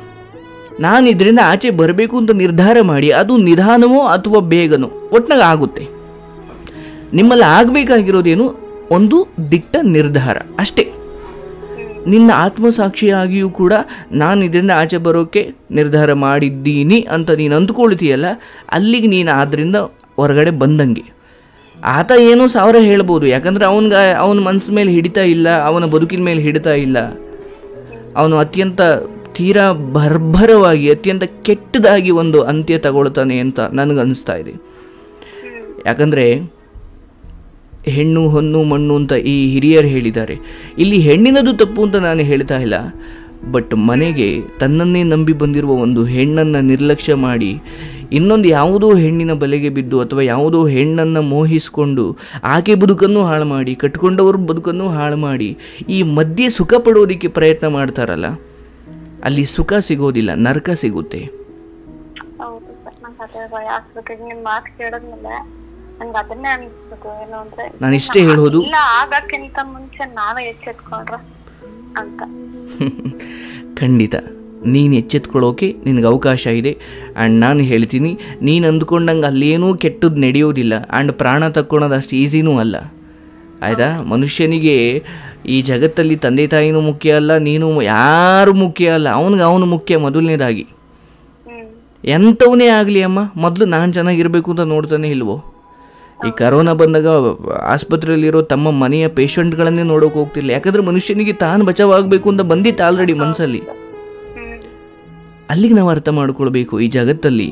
ನಾನು ಇದರಿಂದ ಆಚೆ ಬರಬೇಕು ಅಂತ ನಿರ್ಧಾರ ಮಾಡಿ, ಅದು ನಿಧಾನವೋ ಅಥವಾ ಬೇಗನೋ ಒಟ್ನಾಗ ಆಗುತ್ತೆ. ನಿಮ್ಮಲ್ಲಿ ಆಗಬೇಕಾಗಿರೋದೇನು, ಒಂದು ದಿಟ್ಟ ನಿರ್ಧಾರ ಅಷ್ಟೇ. ನಿನ್ನ ಆತ್ಮಸಾಕ್ಷಿಯಾಗಿಯೂ ಕೂಡ ನಾನು ಇದರಿಂದ ಆಚೆ ಬರೋಕ್ಕೆ ನಿರ್ಧಾರ ಮಾಡಿದ್ದೀನಿ ಅಂತ ನೀನು ಅಂದ್ಕೊಳ್ತೀಯಲ್ಲ, ಅಲ್ಲಿಗೆ ನೀನು ಅದರಿಂದ ಹೊರಗಡೆ ಬಂದಂಗೆ. ಆತ ಏನೋ 1000 ಹೇಳ್ಬೋದು, ಯಾಕಂದರೆ ಅವನ ಮನಸ್ಸು ಮೇಲೆ ಹಿಡಿತಾ ಇಲ್ಲ, ಅವನ ಬದುಕಿನ ಮೇಲೆ ಹಿಡಿತಾ ಇಲ್ಲ. ಅವನು ಅತ್ಯಂತ ತೀರಾ ಬರ್ಬರವಾಗಿ ಅತ್ಯಂತ ಕೆಟ್ಟದಾಗಿ ಒಂದು ಅಂತ್ಯ ತಗೊಳ್ತಾನೆ ಅಂತ ನನಗನ್ನಿಸ್ತಾ ಇದೆ. ಯಾಕಂದರೆ ಹೆಣ್ಣು ಹೊನ್ನು ಮಣ್ಣು ಅಂತ ಈ ಹಿರಿಯರು ಹೇಳಿದ್ದಾರೆ. ಇಲ್ಲಿ ಹೆಣ್ಣಿನದು ತಪ್ಪು ಅಂತ ನಾನು ಹೇಳ್ತಾ ಇಲ್ಲ, ಬಟ್ ಮನೆಗೆ ತನ್ನನ್ನೇ ನಂಬಿ ಬಂದಿರುವ ಒಂದು ಹೆಣ್ಣನ್ನು ನಿರ್ಲಕ್ಷ್ಯ ಮಾಡಿ ಇನ್ನೊಂದು ಯಾವುದೋ ಹೆಣ್ಣಿನ ಬಲೆಗೆ ಬಿದ್ದು ಅಥವಾ ಯಾವುದೋ ಹೆಣ್ಣನ್ನು ಮೋಹಿಸಿಕೊಂಡು ಆಕೆ ಬದುಕನ್ನು ಹಾಳು ಮಾಡಿ, ಕಟ್ಕೊಂಡವ್ರ ಬದುಕನ್ನು ಹಾಳು ಮಾಡಿ ಈ ಮಧ್ಯೆ ಸುಖ ಪಡೋದಕ್ಕೆ ಪ್ರಯತ್ನ ಮಾಡ್ತಾರಲ್ಲ, ಅಲ್ಲಿ ಸುಖ ಸಿಗೋದಿಲ್ಲ, ನರಕ ಸಿಗುತ್ತೆ. ಹೌದು ಸರ್, ನಂಗೆ ಅದೇ ಭಯ ಆಗ್ತದೆ. ನಿಮ್ಮ ಮಾತು ಕೇಳಿದ್ಮೇಲೆ ನಂಗೆ ಅದನ್ನೇ ಅನಿಸ್ತದೆ, ಏನು ಅಂದ್ರೆ ನಾನು ಇಷ್ಟೇ ಹೇಳೋದು, ಇಲ್ಲ ಆಗಕ್ಕಿಂತ ಮುಂಚೆ ನಾವೇ ಎಚ್ಚೆತ್ಕೊಂಡ್ರೆ ಅಂತ. ಖಂಡಿತ ನೀನು ಎಚ್ಚೆತ್ಕೊಳ್ಳೋಕೆ ನಿನಗೆ ಅವಕಾಶ ಇದೆ. ಆ್ಯಂಡ್ ನಾನು ಹೇಳ್ತೀನಿ, ನೀನು ಅಂದ್ಕೊಂಡಂಗೆ ಅಲ್ಲೇನೂ ಕೆಟ್ಟದ್ದು ನಡೆಯೋದಿಲ್ಲ. ಆ್ಯಂಡ್ ಪ್ರಾಣ ತಕ್ಕೊಳೋದು ಅಷ್ಟು ಈಸಿನೂ ಅಲ್ಲ, ಆಯಿತಾ? ಮನುಷ್ಯನಿಗೆ ಈ ಜಗತ್ತಲ್ಲಿ ತಂದೆ ತಾಯಿನೂ ಮುಖ್ಯ ಅಲ್ಲ, ನೀನು ಯಾರು ಮುಖ್ಯ ಅಲ್ಲ, ಅವನು ಮುಖ್ಯ ಮೊದಲನೇದಾಗಿ. ಎಂಥವನೇ ಆಗಲಿ ಅಮ್ಮ, ಮೊದಲು ನಾನು ಚೆನ್ನಾಗಿರಬೇಕು ಅಂತ ನೋಡ್ತಾನೆ ಇಲ್ವೋ? ಈ ಕರೋನಾ ಬಂದಾಗ ಆಸ್ಪತ್ರೆಯಲ್ಲಿರೋ ತಮ್ಮ ಮನೆಯ ಪೇಷಂಟ್ಗಳನ್ನೇ ನೋಡೋಕೆ ಹೋಗ್ತಿಲ್ಲ, ಯಾಕಂದರೆ ಮನುಷ್ಯನಿಗೆ ತಾನು ಬಚಾವಾಗಬೇಕು ಅಂತ ಬಂದಿತ್ತು ಆಲ್ರೆಡಿ ಮನಸ್ಸಲ್ಲಿ. ಅಲ್ಲಿಗೆ ನಾವು ಅರ್ಥ ಮಾಡ್ಕೊಳ್ಬೇಕು, ಈ ಜಗತ್ತಲ್ಲಿ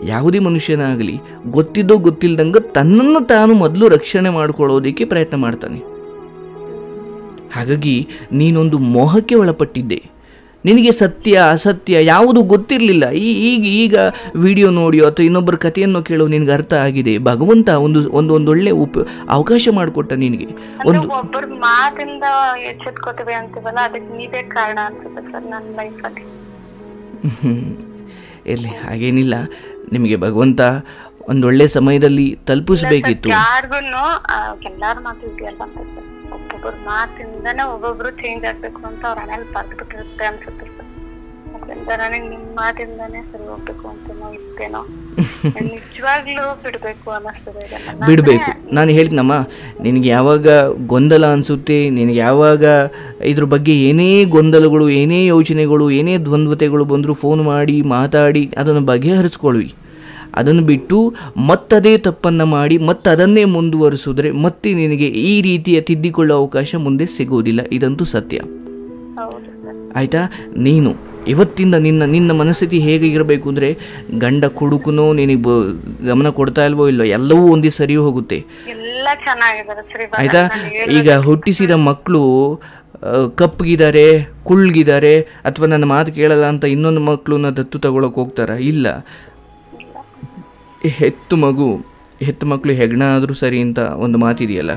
ಯಾವುದೇ ಮನುಷ್ಯನಾಗಲಿ ಗೊತ್ತಿದ್ದೋ ಗೊತ್ತಿಲ್ಲದಂಗೆ ತನ್ನನ್ನು ತಾನು ಮೊದಲು ರಕ್ಷಣೆ ಮಾಡ್ಕೊಳ್ಳೋದಕ್ಕೆ ಪ್ರಯತ್ನ ಮಾಡ್ತಾನೆ. ಹಾಗಾಗಿ ನೀನೊಂದು ಮೋಹಕ್ಕೆ ಒಳಪಟ್ಟಿದ್ದೆ. ನಿನಗೆ ಸತ್ಯ ಅಸತ್ಯ ಯಾವುದು ಗೊತ್ತಿರಲಿಲ್ಲ. ಈಗ ವಿಡಿಯೋ ನೋಡಿಯೋ ಅಥವಾ ಇನ್ನೊಬ್ಬರ ಕಥೆಯನ್ನು ಕೇಳೋ ನಿನಗೆ ಅರ್ಥ ಆಗಿದೆ. ಭಗವಂತ ಒಂದೊಳ್ಳೆ ಅವಕಾಶ ಮಾಡಿಕೊಟ್ಟ ನಿನಗೆ. ಒಬ್ಬರ ಮಾತಿಂದ ಎಚ್ಚೆತ್ಕೋತೀವಿ ಅಂತೀವಲ್ಲ, ಅದಕ್ಕೆ ನೀವೇ ಕಾರಣ ಅನ್ಸುತ್ತೆ ಸರ್ ನನ್ನ ಲೈಫಲ್ಲಿ. ಇರಲಿ, ಹಾಗೇನಿಲ್ಲ. ನಿಮಗೆ ಭಗವಂತ ಒಂದೊಳ್ಳೆ ಸಮಯದಲ್ಲಿ ತಲುಪಿಸ್ಬೇಕಿತ್ತು. ಯಾರಿಗೂ ಎಲ್ಲಾರ ಮಾತು ಇದೆಯಲ್ಲ ಅಂತ ಸರ್, ಒಬ್ಬೊಬ್ಬರ ಮಾತಿಂದನೇ ಒಬ್ಬೊಬ್ರು ಚೇಂಜ್ ಆಗ್ಬೇಕು ಅಂತ ಅವ್ರ ಮನೇಲಿ ಬರ್ದ್ಬಿಟ್ಟಿರುತ್ತೆ ಅನ್ಸುತ್ತೆ ಸರ್. ಅದರಿಂದ ನನಗೆ ನಿಮ್ಮ ಮಾತಿಂದಾನೇ ಸರಿ ಹೋಗ್ಬೇಕು ಅಂತನೋ ಇತ್ತೇನೋ, ನಿಜವಾಗ್ಲೂ ಬಿಡ್ಬೇಕು ಅನ್ನಿಸ್ತದೆ. ಬಿಡಬೇಕು. ನಾನು ಹೇಳ್ತೀನಮ್ಮ, ನಿನಗೆ ಯಾವಾಗ ಗೊಂದಲ ಅನಿಸುತ್ತೆ, ನಿನಗೆ ಯಾವಾಗ ಇದ್ರ ಬಗ್ಗೆ ಏನೇ ಗೊಂದಲಗಳು, ಏನೇ ಯೋಚನೆಗಳು, ಏನೇ ದ್ವಂದ್ವತೆಗಳು ಬಂದರೂ ಫೋನ್ ಮಾಡಿ ಮಾತಾಡಿ ಅದನ್ನು ಬಗೆಹರಿಸ್ಕೊಳ್ವಿ. ಅದನ್ನು ಬಿಟ್ಟು ಮತ್ತದೇ ತಪ್ಪನ್ನು ಮಾಡಿ ಅದನ್ನೇ ಮುಂದುವರಿಸಿದ್ರೆ ಮತ್ತೆ ನಿನಗೆ ಈ ರೀತಿಯ ತಿದ್ದಿಕೊಳ್ಳೋ ಅವಕಾಶ ಮುಂದೆ ಸಿಗೋದಿಲ್ಲ. ಇದಂತೂ ಸತ್ಯ, ಆಯಿತಾ? ನೀನು ಇವತ್ತಿಂದ ನಿನ್ನ ಮನಸ್ಥಿತಿ ಹೇಗೆ ಇರಬೇಕು ಅಂದರೆ, ಗಂಡ ಕುಡುಕನೋ ನಿನಗೆ ಗಮನ ಕೊಡ್ತಾ ಇಲ್ವೋ ಇಲ್ಲೋ, ಎಲ್ಲವೂ ಒಂದೇ ಸರಿ ಹೋಗುತ್ತೆ, ಆಯಿತಾ? ಈಗ ಹುಟ್ಟಿಸಿದ ಮಕ್ಕಳು ಕಪ್ಪಗಿದ್ದಾರೆ, ಕುಳ್ಗಿದ್ದಾರೆ, ಅಥವಾ ನನ್ನ ಮಾತು ಕೇಳಲ್ಲ ಅಂತ ಇನ್ನೊಂದು ಮಕ್ಕಳನ್ನ ದತ್ತು ತಗೊಳಕ್ಕೆ ಹೋಗ್ತಾರ? ಇಲ್ಲ. ಹೆತ್ತ ಮಕ್ಕಳು ಹೆಗ್ಣ ಆದರೂ ಸರಿ ಅಂತ ಒಂದು ಮಾತಿದೆಯಲ್ಲ,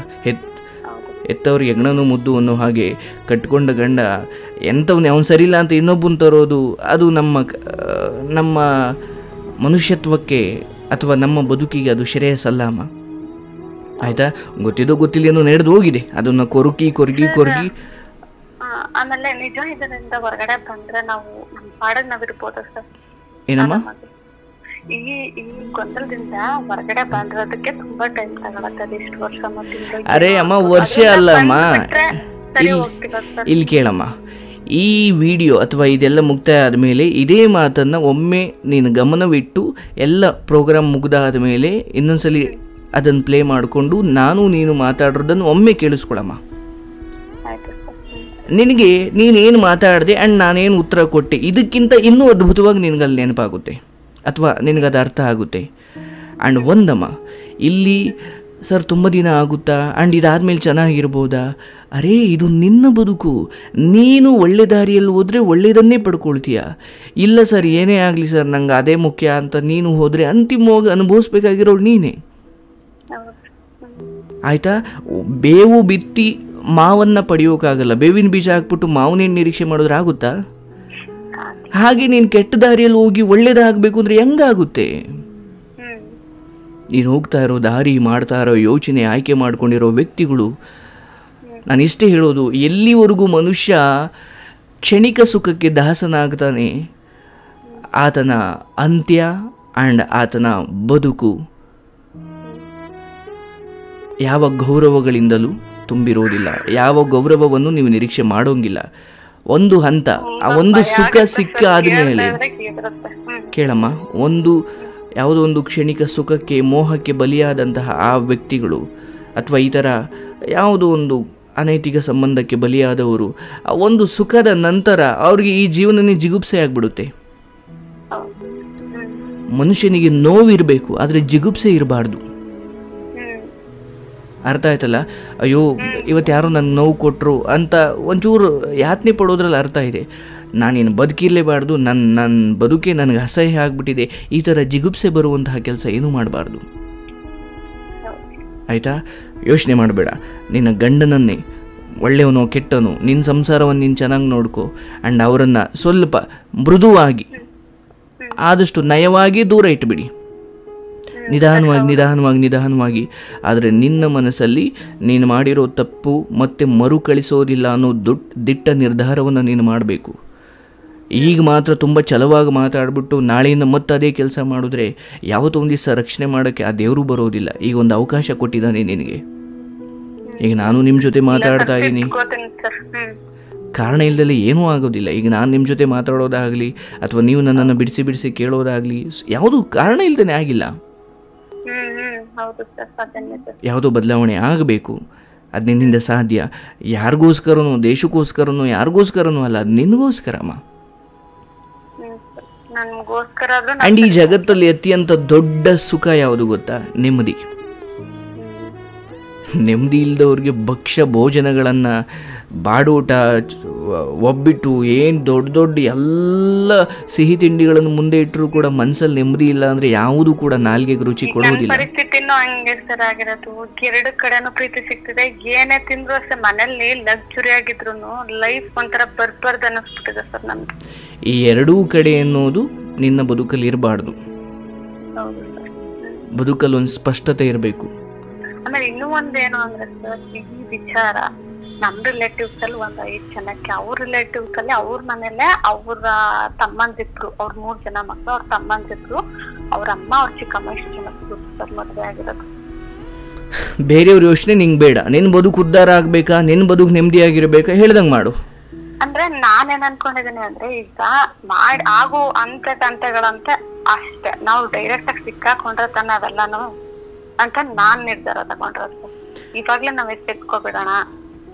ಹೆತ್ತವ್ರಿಗೆ ಹೆಗ್ಣನೂ ಮುದ್ದು ಅನ್ನೋ ಹಾಗೆ ಕಟ್ಕೊಂಡ ಗಂಡ ಎಂಥವನ್ನೇ ಅವನು ಸರಿಯಿಲ್ಲ ಅಂತ ಇನ್ನೊಬ್ಬನ ತರೋದು, ಅದು ನಮ್ಮ ಮನುಷ್ಯತ್ವಕ್ಕೆ ಅಥವಾ ನಮ್ಮ ಬದುಕಿಗೆ ಅದು ಶ್ರೇಯಸ್ಸಲ್ಲ ಅಮ್ಮ, ಆಯಿತಾ? ಗೊತ್ತಿದ್ದೋ ಗೊತ್ತಿಲ್ಲೇನೋ ನಡೆದು ಹೋಗಿದೆ, ಅದನ್ನು ಕೊರಗಿ ಆಮೇಲೆ ನಿಜ ಇದರಿಂದ ಹೊರಗಡೆ ಬಂದ್ರೆ ನಾವು ನಮ್ಮ ಪಾಡಿಗೆ ನಾವಿರ್ಬೋದು ಸರ್. ಏನಮ್ಮ? ಈ ಗೊಂದಲದಿಂದ ಹೊರಗಡೆ ಬಂದಿರೋದಕ್ಕೆ ತುಂಬಾ ಟೈಮ್ ತಗೊಳತ್ತೆ, ಇಷ್ಟು ವರ್ಷ. ಅರೆ ಅಮ್ಮ, ವರ್ಷ ಅಲ್ಲ ಅಮ್ಮ, ಇಲ್ಲಿ ಕೇಳಮ್ಮ, ಈ ವಿಡಿಯೋ ಅಥವಾ ಇದೆಲ್ಲ ಮುಕ್ತಾಯ ಆದಮೇಲೆ ಇದೇ ಮಾತನ್ನು ಒಮ್ಮೆ ನೀನು ಗಮನವಿಟ್ಟು ಎಲ್ಲ ಪ್ರೋಗ್ರಾಮ್ ಮುಗ್ದಾದ ಮೇಲೆ ಇನ್ನೊಂದ್ಸಲಿ ಅದನ್ನು ಪ್ಲೇ ಮಾಡಿಕೊಂಡು ನೀನು ಮಾತಾಡೋದನ್ನು ಒಮ್ಮೆ ಕೇಳಿಸ್ಕೊಳಮ್ಮ. ನಿನಗೆ ನೀನೇನು ಮಾತಾಡಿದೆ ಆ್ಯಂಡ್ ನಾನೇನು ಉತ್ತರ ಕೊಟ್ಟೆ, ಇದಕ್ಕಿಂತ ಇನ್ನೂ ಅದ್ಭುತವಾಗಿ ನಿನಗಲ್ಲಿ ನೆನಪಾಗುತ್ತೆ ಅಥವಾ ನಿನಗದು ಅರ್ಥ ಆಗುತ್ತೆ. ಆ್ಯಂಡ್ ಒಂದಮ್ಮ, ಇಲ್ಲಿ ಸರ್ ತುಂಬ ದಿನ ಆಗುತ್ತಾ ಆ್ಯಂಡ್ ಇದಾದಮೇಲೆ ಚೆನ್ನಾಗಿರ್ಬೋದಾ? ಅರೇ, ಇದು ನಿನ್ನ ಬದುಕು, ನೀನು ಒಳ್ಳೆ ದಾರಿಯಲ್ಲಿ ಹೋದರೆ ಒಳ್ಳೆಯದನ್ನೇ ಪಡ್ಕೊಳ್ತೀಯ. ಇಲ್ಲ ಸರ್, ಏನೇ ಆಗಲಿ ಸರ್ ನಂಗೆ ಅದೇ ಮುಖ್ಯ ಅಂತ ನೀನು ಹೋದರೆ ಅಂತಿಮವಾಗಿ ಅನುಭವಿಸ್ಬೇಕಾಗಿರೋಳು ನೀನೇ, ಆಯಿತಾ? ಬೇವು ಬಿತ್ತಿ ಮಾವನ್ನು ಪಡೆಯೋಕ್ಕಾಗಲ್ಲ, ಬೇವಿನ ಬೀಜ ಹಾಕ್ಬಿಟ್ಟು ಮಾವನೇನು ನಿರೀಕ್ಷೆ ಮಾಡಿದ್ರೆ ಆಗುತ್ತಾ? ಹಾಗೆ ನೀನು ಕೆಟ್ಟ ದಾರಿಯಲ್ಲಿ ಹೋಗಿ ಒಳ್ಳೇದಾಗಬೇಕು ಅಂದರೆ ಹೆಂಗಾಗುತ್ತೆ? ನೀನು ಹೋಗ್ತಾ ಇರೋ ದಾರಿ, ಮಾಡ್ತಾ ಇರೋ ಯೋಚನೆ, ಆಯ್ಕೆ ಮಾಡ್ಕೊಂಡಿರೋ ವ್ಯಕ್ತಿಗಳು, ನಾನು ಇಷ್ಟೇ ಹೇಳೋದು, ಎಲ್ಲಿವರೆಗೂ ಮನುಷ್ಯ ಕ್ಷಣಿಕ ಸುಖಕ್ಕೆ ದಾಸನಾಗ್ತಾನೆ, ಆತನ ಅಂತ್ಯ ಆ್ಯಂಡ್ ಆತನ ಬದುಕು ಯಾವ ಗೌರವಗಳಿಂದಲೂ ತುಂಬಿರೋದಿಲ್ಲ. ಯಾವ ಗೌರವವನ್ನು ನೀವು ನಿರೀಕ್ಷೆ ಮಾಡೋಂಗಿಲ್ಲ. ಒಂದು ಹಂತ, ಆ ಒಂದು ಸುಖ ಸಿಕ್ಕ ಆದಮೇಲೆ ಕೇಳಮ್ಮ, ಯಾವುದೋ ಒಂದು ಕ್ಷಣಿಕ ಸುಖಕ್ಕೆ, ಮೋಹಕ್ಕೆ ಬಲಿಯಾದಂತಹ ಆ ವ್ಯಕ್ತಿಗಳು ಅಥವಾ ಈ ಥರ ಯಾವುದೋ ಒಂದು ಅನೈತಿಕ ಸಂಬಂಧಕ್ಕೆ ಬಲಿಯಾದವರು ಒಂದು ಸುಖದ ನಂತರ ಅವ್ರಿಗೆ ಈ ಜೀವನನೇ ಜಿಗುಪ್ಸೆ ಆಗಿಬಿಡುತ್ತೆ. ಮನುಷ್ಯನಿಗೆ ನೋವಿರಬೇಕು, ಆದರೆ ಜಿಗುಪ್ಸೆ ಇರಬಾರ್ದು. ಅರ್ಥ ಆಯ್ತಲ್ಲ? ಅಯ್ಯೋ ಇವತ್ತು ಯಾರೋ ನನಗೆ ನೋವು ಕೊಟ್ಟರು ಅಂತ ಒಂಚೂರು ಯಾತನೆ ಪಡೋದ್ರಲ್ಲಿ ಅರ್ಥ ಇದೆ. ನಾನೇನು ಬದುಕಿರಲೇಬಾರ್ದು, ನನ್ನ ಬದುಕೆ ನನಗೆ ಅಸಹ್ಯ ಆಗಿಬಿಟ್ಟಿದೆ, ಈ ಥರ ಜಿಗುಪ್ಸೆ ಬರುವಂತಹ ಕೆಲಸ ಏನೂ ಮಾಡಬಾರ್ದು. ಆಯಿತಾ? ಯೋಚನೆ ಮಾಡಬೇಡ. ನಿನ್ನ ಗಂಡನನ್ನೇ ಒಳ್ಳೆಯವನೋ ಕೆಟ್ಟನೋ ನಿನ್ನ ಸಂಸಾರವನ್ನು ನೀನು ಚೆನ್ನಾಗಿ ನೋಡ್ಕೋ. ಆ್ಯಂಡ್ ಅವರನ್ನು ಸ್ವಲ್ಪ ಮೃದುವಾಗಿ, ಆದಷ್ಟು ನಯವಾಗಿ ದೂರ ಇಟ್ಟುಬಿಡಿ. ನಿಧಾನವಾಗಿ. ಆದರೆ ನಿನ್ನ ಮನಸ್ಸಲ್ಲಿ ನೀನು ಮಾಡಿರೋ ತಪ್ಪು ಮತ್ತೆ ಮರುಕಳಿಸೋದಿಲ್ಲ ಅನ್ನೋ ದಿಟ್ಟ ನಿರ್ಧಾರವನ್ನು ನೀನು ಮಾಡಬೇಕು. ಈಗ ಮಾತ್ರ ತುಂಬ ಛಲವಾಗಿ ಮಾತಾಡ್ಬಿಟ್ಟು ನಾಳೆಯಿಂದ ಮತ್ತೆ ಅದೇ ಕೆಲಸ ಮಾಡಿದ್ರೆ ಯಾವತ್ತೋ ಒಂದು ದಿವಸ ರಕ್ಷಣೆ ಮಾಡೋಕ್ಕೆ ಆ ದೇವರು ಬರೋದಿಲ್ಲ. ಈಗ ಒಂದು ಅವಕಾಶ ಕೊಟ್ಟಿದ್ದಾನೆ ನಿನಗೆ. ಈಗ ನಾನು ನಿಮ್ಮ ಜೊತೆ ಮಾತಾಡ್ತಾ ಇದ್ದೀನಿ, ಕಾರಣ ಇಲ್ಲದಲ್ಲೇ ಏನೂ ಆಗೋದಿಲ್ಲ. ಈಗ ನಾನು ನಿಮ್ಮ ಜೊತೆ ಮಾತಾಡೋದಾಗಲಿ ಅಥವಾ ನೀವು ನನ್ನನ್ನು ಬಿಡಿಸಿ ಕೇಳೋದಾಗಲಿ ಯಾವುದೂ ಕಾರಣ ಇಲ್ಲದೇ ಆಗಿಲ್ಲ. ಯಾವುದೋ ಬದಲಾವಣೆ ಆಗಬೇಕು, ಅದು ನಿನ್ನಿಂದ ಸಾಧ್ಯ. ಯಾರಿಗೋಸ್ಕರನೋ, ದೇಶಕ್ಕೋಸ್ಕರನೋ, ಯಾರಿಗೋಸ್ಕರನೋ ಅಲ್ಲ, ಅದು ನಿನಗೋಸ್ಕರಮ್ಮ. ಆ್ಯಂಡ್ ಈ ಜಗತ್ತಲ್ಲಿ ಅತ್ಯಂತ ದೊಡ್ಡ ಸುಖ ಯಾವುದು ಗೊತ್ತಾ? ನೆಮ್ಮದಿ. ನೆಮ್ಮದಿ ಇಲ್ಲದವ್ರಿಗೆ ಭಕ್ಷ್ಯ ಭೋಜನಗಳನ್ನು, ಬಾಡೂಟ, ಒಬ್ಬಿಟ್ಟು, ಏನು ದೊಡ್ಡ ಎಲ್ಲ ಸಿಹಿ ತಿಂಡಿಗಳನ್ನು ಮುಂದೆ ಇಟ್ಟರು ಕೂಡ ಮನಸ್ಸಲ್ಲಿ ನೆಮ್ಮದಿ ಇಲ್ಲ ಅಂದರೆ ಯಾವುದು ಕೂಡ ನಾಲ್ಗೆಗೆ ರುಚಿ ಕೊಡೋದಿಲ್ಲ. ಪರಿಸ್ಥಿತಿನೂ ಹಂಗೆ ಸರ್ ಆಗಿರೋದು. ಎರಡು ಕಡೆನೂ ಪ್ರೀತಿ ಸಿಗ್ತಿದೆ, ಏನೇ ತಿಂದ್ರು ಅಷ್ಟೇ. ಮನೇಲಿ ಲಕ್ಸುರಿ ಆಗಿದ್ರು ಲೈಫ್ ಒಂಥರ ಬರ್ಬಾರ್ದು ಅನ್ನಿಸ್ಬಿಟ್ಟಿದೆ ಸರ್ ನಮ್ಗೆ. ಈ ಎರಡೂ ಕಡೆ ಅನ್ನೋದು ನಿನ್ನ ಬದುಕಲ್ಲಿ ಇರಬಾರ್ದು. ಬದುಕಲ್ಲಿ ಒಂದು ಸ್ಪಷ್ಟತೆ ಇರಬೇಕು. ಆಮೇಲೆ ಇನ್ನೂ ಒಂದೇನು ಅಂದ್ರೆ ಸರ್, ಈ ವಿಚಾರ ನಮ್ ರಿಲೇಟಿವ್ಸ್ ಅಲ್ಲಿ 5 ಜನಕ್ಕೆ, ಅವ್ರ ರಿಲೇಟಿವ್ಸ್ ಅಲ್ಲಿ ಅವ್ರ ಮನೇಲೆ ಅವ್ರ ತಮ್ಮಂದಿದ್ರು, ಅವ್ರ 3 ಜನ ಮಕ್ಕಳು, ಅವ್ರ ತಮ್ಮಂದಿದ್ರು, ಅವ್ರ ಅಮ್ಮ, ಅವ್ರ ಚಿಕ್ಕಮ್ಮ, ಇಷ್ಟು ಜನ ಸರ್ ಮದುವೆ ಆಗಿರೋದು. ಬೇರೆಯವ್ರ ಯೋಚನೆ ನಿಂಗೆ ಬೇಡ. ನಿನ್ನ ಬದುಕು ಉದ್ಧಾರ ಆಗ್ಬೇಕಾ, ನಿನ್ನ ಬದುಕು ನೆಮ್ಮದಿಯಾಗಿರ್ಬೇಕಾ, ಹೇಳ್ದಂಗೆ ಮಾಡು. ಅಂದ್ರೆ ನಾನೇನ್ ಅನ್ಕೊಂಡಿದ್ದೀನಿ ಅಂದ್ರೆ, ಈಗ ಆಗೋ ಹಂತಗಳಂತೆ ಅಷ್ಟೇ. ನಾವು ಡೈರೆಕ್ಟ್ ಆಗಿ ಸಿಕ್ಕಾಕೊಂಡ್ರೆ ತಾನೆ ಅವೆಲ್ಲಾನು ಅಂತ ನಾನ್ ನಿರ್ಧಾರ ತಗೊಂಡ್ರೆ ಇವಾಗ್ಲೇ ನಾವ್ ಎತ್ಕೊಬಿಡೋಣ,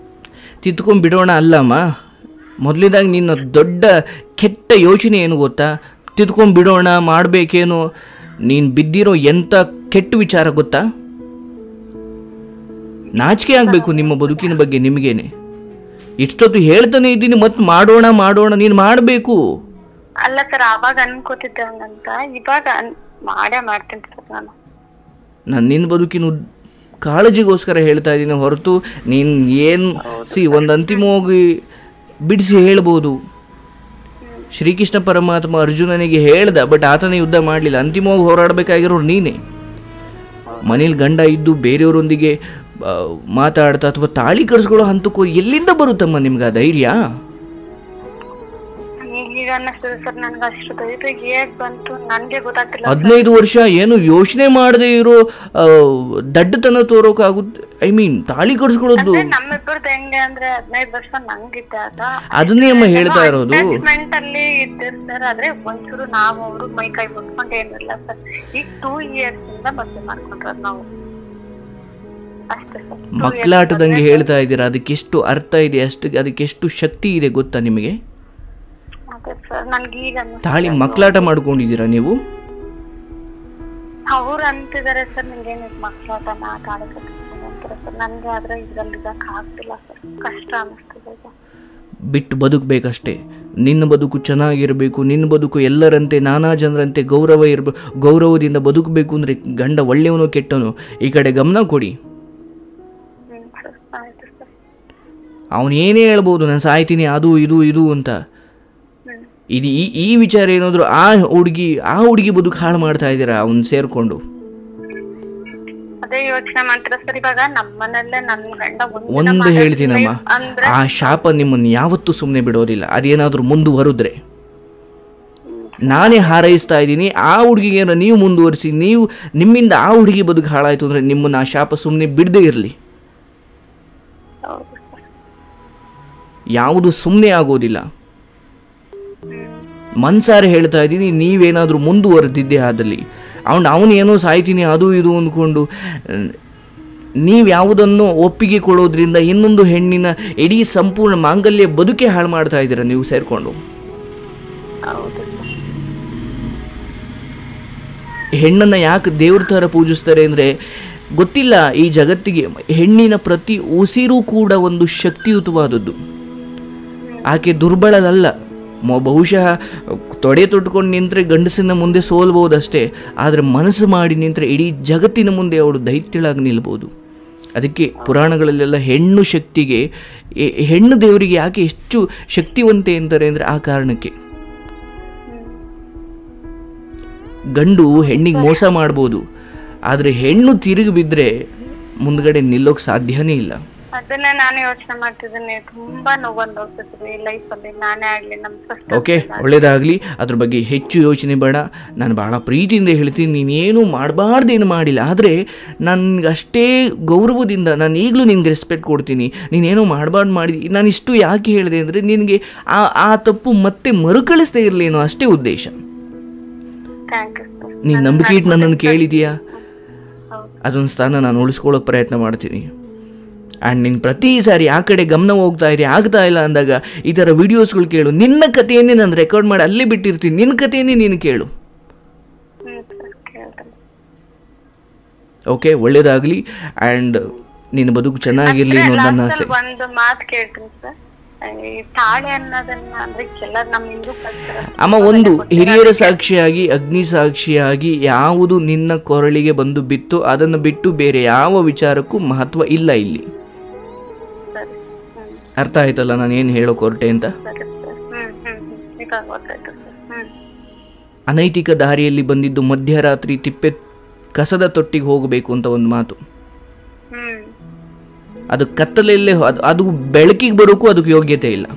ತಿದ್ಕೊಂಡ್ಬಿಡೋಣ ಅಲ್ಲಮ್ಮ. ಮೊದಲಿದಾಗ ನಿನ್ನ ದೊಡ್ಡ ಕೆಟ್ಟ ಯೋಚನೆ ಏನು ಗೊತ್ತಾ? ತಿದ್ಕೊಂಡ್ಬಿಡೋಣ ಮಾಡಬೇಕೇನೋ. ನೀನು ಬಿದ್ದಿರೋ ಎಂಥ ಕೆಟ್ಟ ವಿಚಾರ ಗೊತ್ತಾ? ನಾಚಿಕೆ ಆಗಬೇಕು ನಿಮ್ಮ ಬದುಕಿನ ಬಗ್ಗೆ ನಿಮಗೇನೆ. ಇಷ್ಟೊತ್ತು ಹೇಳ್ತಾನೆ ಇದ್ದೀನಿ, ಮತ್ತೆ ಮಾಡೋಣ ನೀನು ಮಾಡಬೇಕು. ಅಲ್ಲ ಸರ್, ಅವಾಗ ಅನ್ಕೋತಿದ್ದೆ ಹಂಗಂತ, ಇವಾಗ ಮಾಡೇ ಮಾಡ್ತೀನಿ ನಾನು. ನಿನ್ನ ಬದುಕಿನ ಕಾಳಜಿಗೋಸ್ಕರ ಹೇಳ್ತಾ ಇದ್ದೀನಿ ಹೊರತು ನೀನು ಏನು ಒಂದು ಅಂತಿಮವಾಗಿ ಬಿಡಿಸಿ ಹೇಳ್ಬೋದು. ಶ್ರೀಕೃಷ್ಣ ಪರಮಾತ್ಮ ಅರ್ಜುನನಿಗೆ ಹೇಳ್ದ, ಬಟ್ ಆತನೇ ಯುದ್ಧ ಮಾಡಲಿಲ್ಲ. ಅಂತಿಮವಾಗಿ ಹೋರಾಡಬೇಕಾಗಿರೋರು ನೀನೇ. ಮನೇಲಿ ಗಂಡ ಇದ್ದು ಬೇರೆಯವರೊಂದಿಗೆ ಮಾತಾಡ್ತಾ ಅಥವಾ ತಾಳಿ ಕಟ್ಸ್ಕೊಳ್ಳೋ ಹಂತಕ್ಕೂ ಎಲ್ಲಿಂದ ಬರುತ್ತಮ್ಮ ನಿಮ್ಗೆ ಆ ಧೈರ್ಯ? ಈಗ ಅನ್ನಿಸ್ತದೆ ಸರ್ ನನ್ಗೆ, ಅಷ್ಟು ಧೈರ್ಯ ಹೇಗ್ ಬಂತು ನನ್ಗೆ ಗೊತ್ತಾಗ್ತಿಲ್ಲ. 15 ವರ್ಷ ಏನು ಯೋಚನೆ ಮಾಡದೆ ಇರೋ ದಡ್ಡತನ ತೋರೋಕಾಗುತ್ತೆ. ಐ ಮೀನ್ ತಾಳಿ ಕಟ್ಸ್ಕೊಳ್ಳೋದು ನಮ್ಮಿಬ್ಬರದ್ದು ಹೆಂಗೆ ಅಂದ್ರೆ 15 ವರ್ಷ ನಂಗಿದ್ದಾಗ ಅದನ್ನೇ ಅಮ್ಮ ಹೇಳ್ತಾ ಇರೋದು. ಅಲ್ಲಿ ಇದ್ದೀರಿ ಸರ್, ಆದ್ರೆ ಒಂಚೂರು ನಾವು ಅವರು ಮೈ ಕೈ ಮುಟ್ಕೊಂಡು ಏನಿಲ್ಲ ಸರ್. ಈಗ 2 years ಇಂದ ಮದುವೆ ಮಾಡ್ಕೊಂಡ್ರದ್ ನಾವು ಅಷ್ಟೇ ಸರ್. ಮಕ್ಕಳಾಟದಂಗೆ ಹೇಳ್ತಾ ಇದ್ದೀರಾ, ಅದಕ್ಕೆಷ್ಟು ಅರ್ಥ ಇದೆ, ಅದಕ್ಕೆಷ್ಟು ಶಕ್ತಿ ಇದೆ ಗೊತ್ತಾ ನಿಮಗೆ? ತಾಳಿ ಮಕ್ಕಳಾಟ ಮಾಡ್ಕೊಂಡಿದ್ದೀರಾ ನೀವು? ಅವ್ರು ಅಂತಿದ್ದಾರೆ ಸರ್, ನಿಂಗೇನು ಮಕ್ಕಳಾಟನ ತಾಳಿ ಕಟ್ಕೊಂಡ್ರೆ ಸರ್. ನನ್ಗೆ ಆದ್ರೆ ಇದ್ರಲ್ಲಿ ಇದಕ್ಕೆ ಆಗ್ತಿಲ್ಲ ಸರ್, ಕಷ್ಟ ಅನ್ನಿಸ್ತದೆ. ಬಿಟ್ಟು ಬದುಕಬೇಕಷ್ಟೇ. ನಿನ್ನ ಬದುಕು ಚೆನ್ನಾಗಿರಬೇಕು, ನಿನ್ನ ಬದುಕು ಎಲ್ಲರಂತೆ ನಾನಾ ಜನರಂತೆ ಗೌರವದಿಂದ ಬದುಕಬೇಕು ಅಂದರೆ ಗಂಡ ಒಳ್ಳೆಯವನು ಕೆಟ್ಟವನು ಈ ಕಡೆ ಗಮನ ಕೊಡಿ. ಅವನು ಏನೇ ಹೇಳ್ಬೋದು, ನಾನು ಸಾಯ್ತೀನಿ ಅದು ಇದು ಅಂತ. ಇದು ಈ ವಿಚಾರ ಏನಾದರೂ ಆ ಹುಡುಗಿ ಬದುಕು ಹಾಳು ಮಾಡ್ತಾ ಇದ್ದೀರಾ ಅವ್ನು ಸೇರ್ಕೊಂಡು. ಅದೇ ಯೋಚನೆ ಮಾಡ್ತೀರಾ ಸರ್. ಇವಾಗ ನಮ್ಮನೆಲ್ಲೇ ನನ್ನ ಗಂಡ ಒಂದು ಹೇಳ್ತೀನಮ್ಮ, ಆ ಶಾಪ ನಿಮ್ಮನ್ನು ಯಾವತ್ತೂ ಸುಮ್ಮನೆ ಬಿಡೋದಿಲ್ಲ. ಅದೇನಾದರೂ ಮುಂದುವರಿದ್ರೆ ನಾನೇ ಹಾರೈಸ್ತಾ ಇದ್ದೀನಿ, ಆ ಹುಡುಗಿಗೆ ನೀವು ಮುಂದುವರಿಸಿ. ನಿಮ್ಮಿಂದ ಆ ಹುಡುಗಿ ಬದುಕು ಹಾಳಾಯ್ತು ಅಂದರೆ ನಿಮ್ಮನ್ನು ಆ ಶಾಪ ಸುಮ್ಮನೆ ಬಿಡದೇ ಇರಲಿ. ಯಾವುದು ಸುಮ್ಮನೆ ಆಗೋದಿಲ್ಲ. ಮನ್ಸಾರೆ ಹೇಳ್ತಾ ಇದ್ದೀನಿ, ನೀವೇನಾದರೂ ಮುಂದುವರೆದಿದ್ದೆ ಆದಲ್ಲಿ ಅವನೇನೋ ಸಾಯ್ತೀನಿ ಅದು ಇದು ಅಂದ್ಕೊಂಡು ನೀವು ಯಾವುದನ್ನು ಒಪ್ಪಿಗೆ ಕೊಡೋದ್ರಿಂದ ಇನ್ನೊಂದು ಹೆಣ್ಣಿನ ಇಡೀ ಸಂಪೂರ್ಣ ಮಾಂಗಲ್ಯ ಬದುಕೆ ಹಾಳು ಮಾಡ್ತಾ ಇದ್ದೀರಾ ನೀವು ಸೇರಿಕೊಂಡು. ಹೌದು ಸರ್. ಹೆಣ್ಣನ್ನು ಯಾಕೆ ದೇವ್ರ ಥರ ಪೂಜಿಸ್ತಾರೆ ಅಂದರೆ ಗೊತ್ತಿಲ್ಲ, ಈ ಜಗತ್ತಿಗೆ ಹೆಣ್ಣಿನ ಪ್ರತಿ ಉಸಿರು ಕೂಡ ಒಂದು ಶಕ್ತಿಯುತವಾದದ್ದು. ಆಕೆ ದುರ್ಬಲದಲ್ಲ. ಬಹುಶಃ ತೊಡೆ ತೊಟ್ಕೊಂಡು ನಿಂತರೆ ಗಂಡಸಿನ ಮುಂದೆ ಸೋಲ್ಬೋದಷ್ಟೇ, ಆದರೆ ಮನಸ್ಸು ಮಾಡಿ ನಿಂತರೆ ಇಡೀ ಜಗತ್ತಿನ ಮುಂದೆ ಅವಳು ದೈತ್ಯಳಾಗಿ ನಿಲ್ಬೋದು. ಅದಕ್ಕೆ ಪುರಾಣಗಳಲ್ಲೆಲ್ಲ ಹೆಣ್ಣು ಶಕ್ತಿಗೆ, ಹೆಣ್ಣು ದೇವರಿಗೆ ಯಾಕೆ ಎಷ್ಟು ಶಕ್ತಿವಂತೆ ಅಂತಾರೆ ಅಂದರೆ ಆ ಕಾರಣಕ್ಕೆ. ಗಂಡು ಹೆಣ್ಣಿಗೆ ಮೋಸ ಮಾಡ್ಬೋದು, ಆದರೆ ಹೆಣ್ಣು ತಿರುಗಿ ಬಿದ್ದರೆ ಮುಂದ್ಗಡೆ ನಿಲ್ಲೋಕೆ ಸಾಧ್ಯನೇ ಇಲ್ಲ. ಅದನ್ನೇ ನಾನು ಯೋಚನೆ ಮಾಡ್ತಿದ್ದೀನಿ. ತುಂಬಾ ನೋವನ್ನು ಹೋಗ್ತಿದ್ವಿ ಲೈಫಲ್ಲಿ, ನಾನೇ ಆಗ್ಲಿ ನಮ್ಮ ಸಿಸ್ಟರ್. ಓಕೆ, ಒಳ್ಳೇದಾಗಲಿ. ಅದ್ರ ಬಗ್ಗೆ ಹೆಚ್ಚು ಯೋಚನೆ ಬೇಡ. ನಾನು ಭಾಳ ಪ್ರೀತಿಯಿಂದ ಹೇಳ್ತೀನಿ, ನೀನೇನು ಮಾಡಬಾರ್ದೇನು ಮಾಡಿಲ್ಲ, ಆದರೆ ನನಗೆ ಅಷ್ಟೇ ಗೌರವದಿಂದ ನಾನು ಈಗಲೂ ನಿನಗೆ ರೆಸ್ಪೆಕ್ಟ್ ಕೊಡ್ತೀನಿ. ನೀನೇನೋ ಮಾಡಬಾರ್ದು ಮಾಡಿ. ನಾನು ಇಷ್ಟು ಯಾಕೆ ಹೇಳಿದೆ ಅಂದರೆ ನಿನಗೆ ಆ ತಪ್ಪು ಮತ್ತೆ ಮರುಕಳಿಸದೇ ಇರಲೇನೋ ಅಷ್ಟೇ ಉದ್ದೇಶ. ನೀನು ನಂಬಿಕೆ ಇಟ್ಟು ನನ್ನನ್ನು ಕೇಳಿದೀಯಾ, ಅದೊಂದು ಸ್ಥಾನ ನಾನು ಉಳಿಸ್ಕೊಳ್ಳೋಕೆ ಪ್ರಯತ್ನ ಮಾಡ್ತೀನಿ. ಆ್ಯಂಡ್ ನೀನು ಪ್ರತಿ ಸಾರಿ ಆ ಕಡೆ ಗಮನ ಹೋಗ್ತಾ ಇದೆ, ಆಗ್ತಾ ಇಲ್ಲ ಅಂದಾಗ ಈ ಥರ ವೀಡಿಯೋಸ್ಗಳು ಕೇಳು. ನಿನ್ನ ಕಥೆಯನ್ನೇ ನಾನು ರೆಕಾರ್ಡ್ ಮಾಡಿ ಅಲ್ಲೇ ಬಿಟ್ಟಿರ್ತೀನಿ, ನಿನ್ನ ಕಥೆಯನ್ನೇ ನೀನು ಕೇಳು. ಓಕೆ, ಒಳ್ಳೇದಾಗಲಿ. ಆ್ಯಂಡ್ ನಿನ್ನ ಬದುಕು ಚೆನ್ನಾಗಿರಲಿ ಅನ್ನೋದು ನನ್ನ ಆಸೆ. ಒಂದು ಮಾತು ಕೇಳ್ತೀನಿ ಸರ್, ಈ ತಾಳೆ ಅನ್ನೋದನ್ನ ಅಂದ್ರೆ ಕೆಲವರು ನಮ್ಮ ಹಿಂದೂ ಅಮ್ಮ, ಒಂದು ಹಿರಿಯರ ಸಾಕ್ಷಿಯಾಗಿ, ಅಗ್ನಿ ಸಾಕ್ಷಿಯಾಗಿ ಯಾವುದು ನಿನ್ನ ಕೊರಳಿಗೆ ಬಂದು ಬಿತ್ತು ಅದನ್ನು ಬಿಟ್ಟು ಬೇರೆ ಯಾವ ವಿಚಾರಕ್ಕೂ ಮಹತ್ವ ಇಲ್ಲ ಇಲ್ಲಿ. ಅರ್ಥ ಆಯ್ತಲ್ಲ ನಾನು ಏನು ಹೇಳೋಕೆ ಹೊರಟೆ ಅಂತ? ಅನೈತಿಕ ದಾರಿಯಲ್ಲಿ ಬಂದಿದ್ದು ಮಧ್ಯರಾತ್ರಿ ತಿಪ್ಪೆ ಕಸದ ತೊಟ್ಟಿಗೆ ಹೋಗಬೇಕು ಅಂತ ಒಂದು ಮಾತು. ಅದು ಕತ್ತಲಲ್ಲೇ, ಅದು ಬೆಳಕಿಗೆ ಬರೋಕ್ಕೂ ಅದಕ್ಕೆ ಯೋಗ್ಯತೆ ಇಲ್ಲ.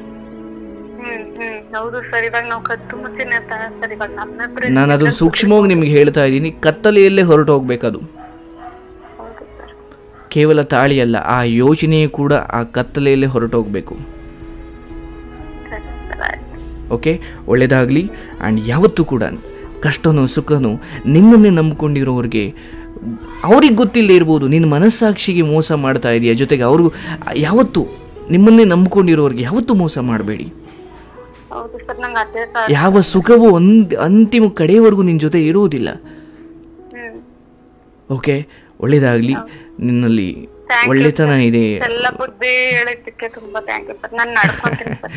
ನಾನು ಅದನ್ನು ಸೂಕ್ಷ್ಮವಾಗಿ ನಿಮಗೆ ಹೇಳ್ತಾ ಇದ್ದೀನಿ. ಕತ್ತಲೆಯಲ್ಲೇ ಹೊರಟು ಹೋಗ್ಬೇಕದು. ಕೇವಲ ತಾಳಿಯಲ್ಲ, ಆ ಯೋಚನೆಯೇ ಕೂಡ ಆ ಕತ್ತಲೆಯಲ್ಲೇ ಹೊರಟೋಗ್ಬೇಕು. ಓಕೆ, ಒಳ್ಳೆಯದಾಗಲಿ. ಆ್ಯಂಡ್ ಯಾವತ್ತೂ ಕೂಡ ಕಷ್ಟನೋ ಸುಖನೋ ನಿನ್ನನ್ನೇ ನಂಬ್ಕೊಂಡಿರೋರಿಗೆ, ಅವ್ರಿಗೆ ಗೊತ್ತಿಲ್ಲ ಇರ್ಬೋದು ನಿನ್ನ ಮನಸ್ಸಾಕ್ಷಿಗೆ ಮೋಸ ಮಾಡ್ತಾ ಇದೆಯಾ, ಜೊತೆಗೆ ಅವ್ರಿಗೂ ಯಾವತ್ತೂ ನಿಮ್ಮನ್ನೇ ನಂಬ್ಕೊಂಡಿರೋರಿಗೆ ಯಾವತ್ತೂ ಮೋಸ ಮಾಡಬೇಡಿ. ಯಾವ ಸುಖವೂ ಅಂತಿಮ ಕಡೆಯವರೆಗೂ ನಿನ್ನ ಜೊತೆ ಇರುವುದಿಲ್ಲ. ಓಕೆ, ಒಳ್ಳೇದಾಗಲಿ. ನಿನ್ನಲ್ಲಿ ಒಳ್ಳೆತನ ಇದೆ. ಎಲ್ಲ ಬುದ್ಧಿ ಹೇಳಿದ್ದಕ್ಕೆ ತುಂಬಾ ಥ್ಯಾಂಕ್ ಯು ಸರ್. ನಾನು ನಡ್ಕೊಂತೀನಿ ಸರ್,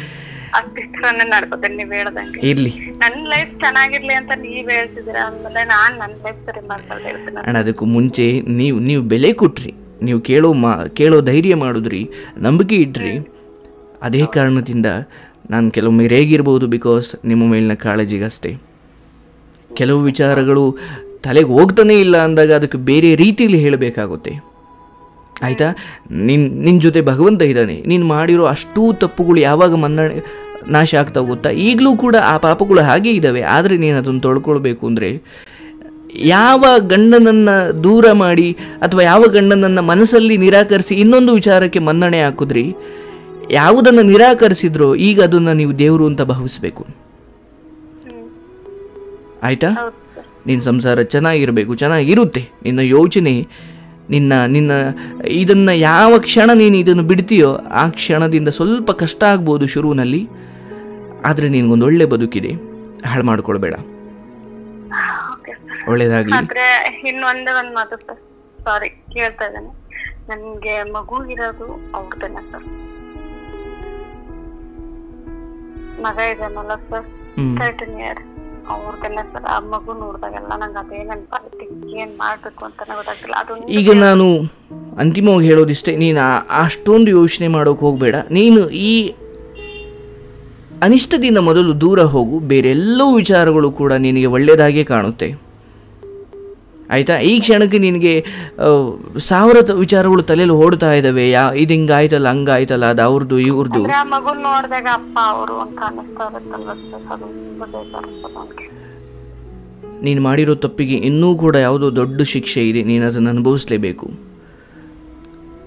ಅಷ್ಟಿಷ್ಟರನ್ನೇ ನಡ್ಕೋತೀನಿ ನೀವು ಹೇಳ್ದಂಗೆ. ಇರ್ಲಿ, ನನ್ನ ಲೈಫ್ ಚೆನ್ನಾಗಿರ್ಲಿ ಅಂತ ನೀವ್ ಹೇಳ್ತಿದ್ದೀರಾ, ಆಮೇಲೆ ನಾನು ನನ್ನ ಲೈಫ್ ಸರಿ ಮಾಡ್ಕೊಂಡು ಹೇಳ್ತೀನಿ. ಅಣ್ಣ, ಅದಕ್ಕೂ ಮುಂಚೆ ನೀವು ಬೆಲೆ ಕೊಟ್ರಿ, ನೀವು ಕೇಳೋ ಧೈರ್ಯ ಮಾಡಿದ್ರಿ, ನಂಬಿಕೆ ಇಟ್ರಿ. ಅದೇ ಕಾರಣದಿಂದ ನಾನು ಕೆಲವೊಮ್ಮೆ ರೇಗಿರ್ಬೋದು, ಬಿಕಾಸ್ ನಿಮ್ಮ ಮೇಲಿನ ಕಾಳಜಿಗಷ್ಟೇ. ಕೆಲವು ವಿಚಾರಗಳು ತಲೆಗೆ ಹೋಗ್ತಾನೆ ಇಲ್ಲ ಅಂದಾಗ ಅದಕ್ಕೆ ಬೇರೆ ರೀತಿಯಲ್ಲಿ ಹೇಳಬೇಕಾಗುತ್ತೆ. ಆಯಿತಾ? ನಿನ್ನ ಜೊತೆ ಭಗವಂತ ಇದ್ದಾನೆ. ನೀನು ಮಾಡಿರೋ ಅಷ್ಟೂ ತಪ್ಪುಗಳು ಯಾವಾಗ ನಾಶ ಆಗ್ತಾ ಗೊತ್ತಾ? ಈಗಲೂ ಕೂಡ ಆ ಪಾಪಗಳು ಹಾಗೇ ಇದ್ದಾವೆ. ಆದರೆ ನೀನು ಅದನ್ನು ತೊಳ್ಕೊಳ್ಬೇಕು ಅಂದರೆ, ಯಾವ ಗಂಡನನ್ನು ದೂರ ಮಾಡಿ ಅಥವಾ ಯಾವ ಗಂಡನನ್ನು ಮನಸ್ಸಲ್ಲಿ ನಿರಾಕರಿಸಿ ಇನ್ನೊಂದು ವಿಚಾರಕ್ಕೆ ಮನ್ನಣೆ ಹಾಕಿದ್ರಿ, ಯಾವುದನ್ನು ನಿರಾಕರಿಸಿದ್ರೋ ಈಗ ಅದನ್ನು ನೀವು ದೇವರು ಅಂತ ಭಾವಿಸ್ಬೇಕು. ಆಯಿತಾ? ನಿನ್ನ ಸಂಸಾರ ಚೆನ್ನಾಗಿರಬೇಕು, ಚೆನ್ನಾಗಿರುತ್ತೆ. ನಿನ್ನ ಯೋಚನೆ, ನಿನ್ನ ಇದನ್ನು ಯಾವ ಕ್ಷಣ ನೀನು ಇದನ್ನು ಬಿಡ್ತೀಯೋ ಆ ಕ್ಷಣದಿಂದ ಸ್ವಲ್ಪ ಕಷ್ಟ ಆಗ್ಬೋದು ಶುರುವಿನಲ್ಲಿ, ಆದರೆ ನಿನಗೊಂದು ಒಳ್ಳೆ ಬದುಕಿದೆ, ಹಾಳು ಮಾಡ್ಕೊಳ್ಬೇಡ. ಒಳ್ಳೇದಾಗಲಿ. ಇನ್ನೊಂದೇ ಒಂದು ಮಾತು ಸರ್, ಸಾರಿ ಕೇಳ್ತಾ ಇದ್ದೇನೆ. ನನಗೆ ಮಗು ಇರೋದು ಅವ್ರದ್ದೇನೆ ಸರ್, ಮಗ ಇದ್ದಾನಲ್ಲ ಸರ್, 13 years ಅವ್ರದ್ದೆಲ್ಲ ಸರ್. ಆ ಮಗು ನೋಡಿದಾಗೆಲ್ಲ ನಂಗೆ ಅದೇ ನೆನಪಾಗುತ್ತೆ, ಏನ್ ಮಾಡ್ಬೇಕು ಅಂತ ಗೊತ್ತಾಗ್ತಿಲ್ಲ. ಅದು ಈಗ ನಾನು ಅಂತಿಮವಾಗಿ ಹೇಳೋದಿಷ್ಟೇ, ನೀನು ಅಷ್ಟೊಂದು ಯೋಚನೆ ಮಾಡೋಕೆ ಹೋಗಬೇಡ. ನೀನು ಈ ಅನಿಷ್ಟದಿಂದ ಮೊದಲು ದೂರ ಹೋಗು, ಬೇರೆಲ್ಲವೂ ವಿಚಾರಗಳು ಕೂಡ ನಿನಗೆ ಒಳ್ಳೆಯದಾಗೇ ಕಾಣುತ್ತೆ. ಆಯಿತಾ? ಈ ಕ್ಷಣಕ್ಕೆ ನಿನಗೆ 1000 ವಿಚಾರಗಳು ತಲೆಯಲ್ಲಿ ಓಡ್ತಾ ಇದ್ದಾವೆ. ಇದು ಹಿಂಗಾಯ್ತಲ್ಲ, ಹಂಗಾಯ್ತಲ್ಲ, ಅದು ಅವ್ರದ್ದು ಇವ್ರದ್ದು. ಮಗು ನೋಡಿದಾಗ ಅಪ್ಪ ಅವರು ಅಂತ ಅನ್ನಿಸ್ತಾ ನೀನು ಮಾಡಿರೋ ತಪ್ಪಿಗೆ ಇನ್ನೂ ಕೂಡ ಯಾವುದೋ ದೊಡ್ಡ ಶಿಕ್ಷೆ ಇದೆ, ನೀನು ಅದನ್ನು ಅನುಭವಿಸ್ಲೇಬೇಕು.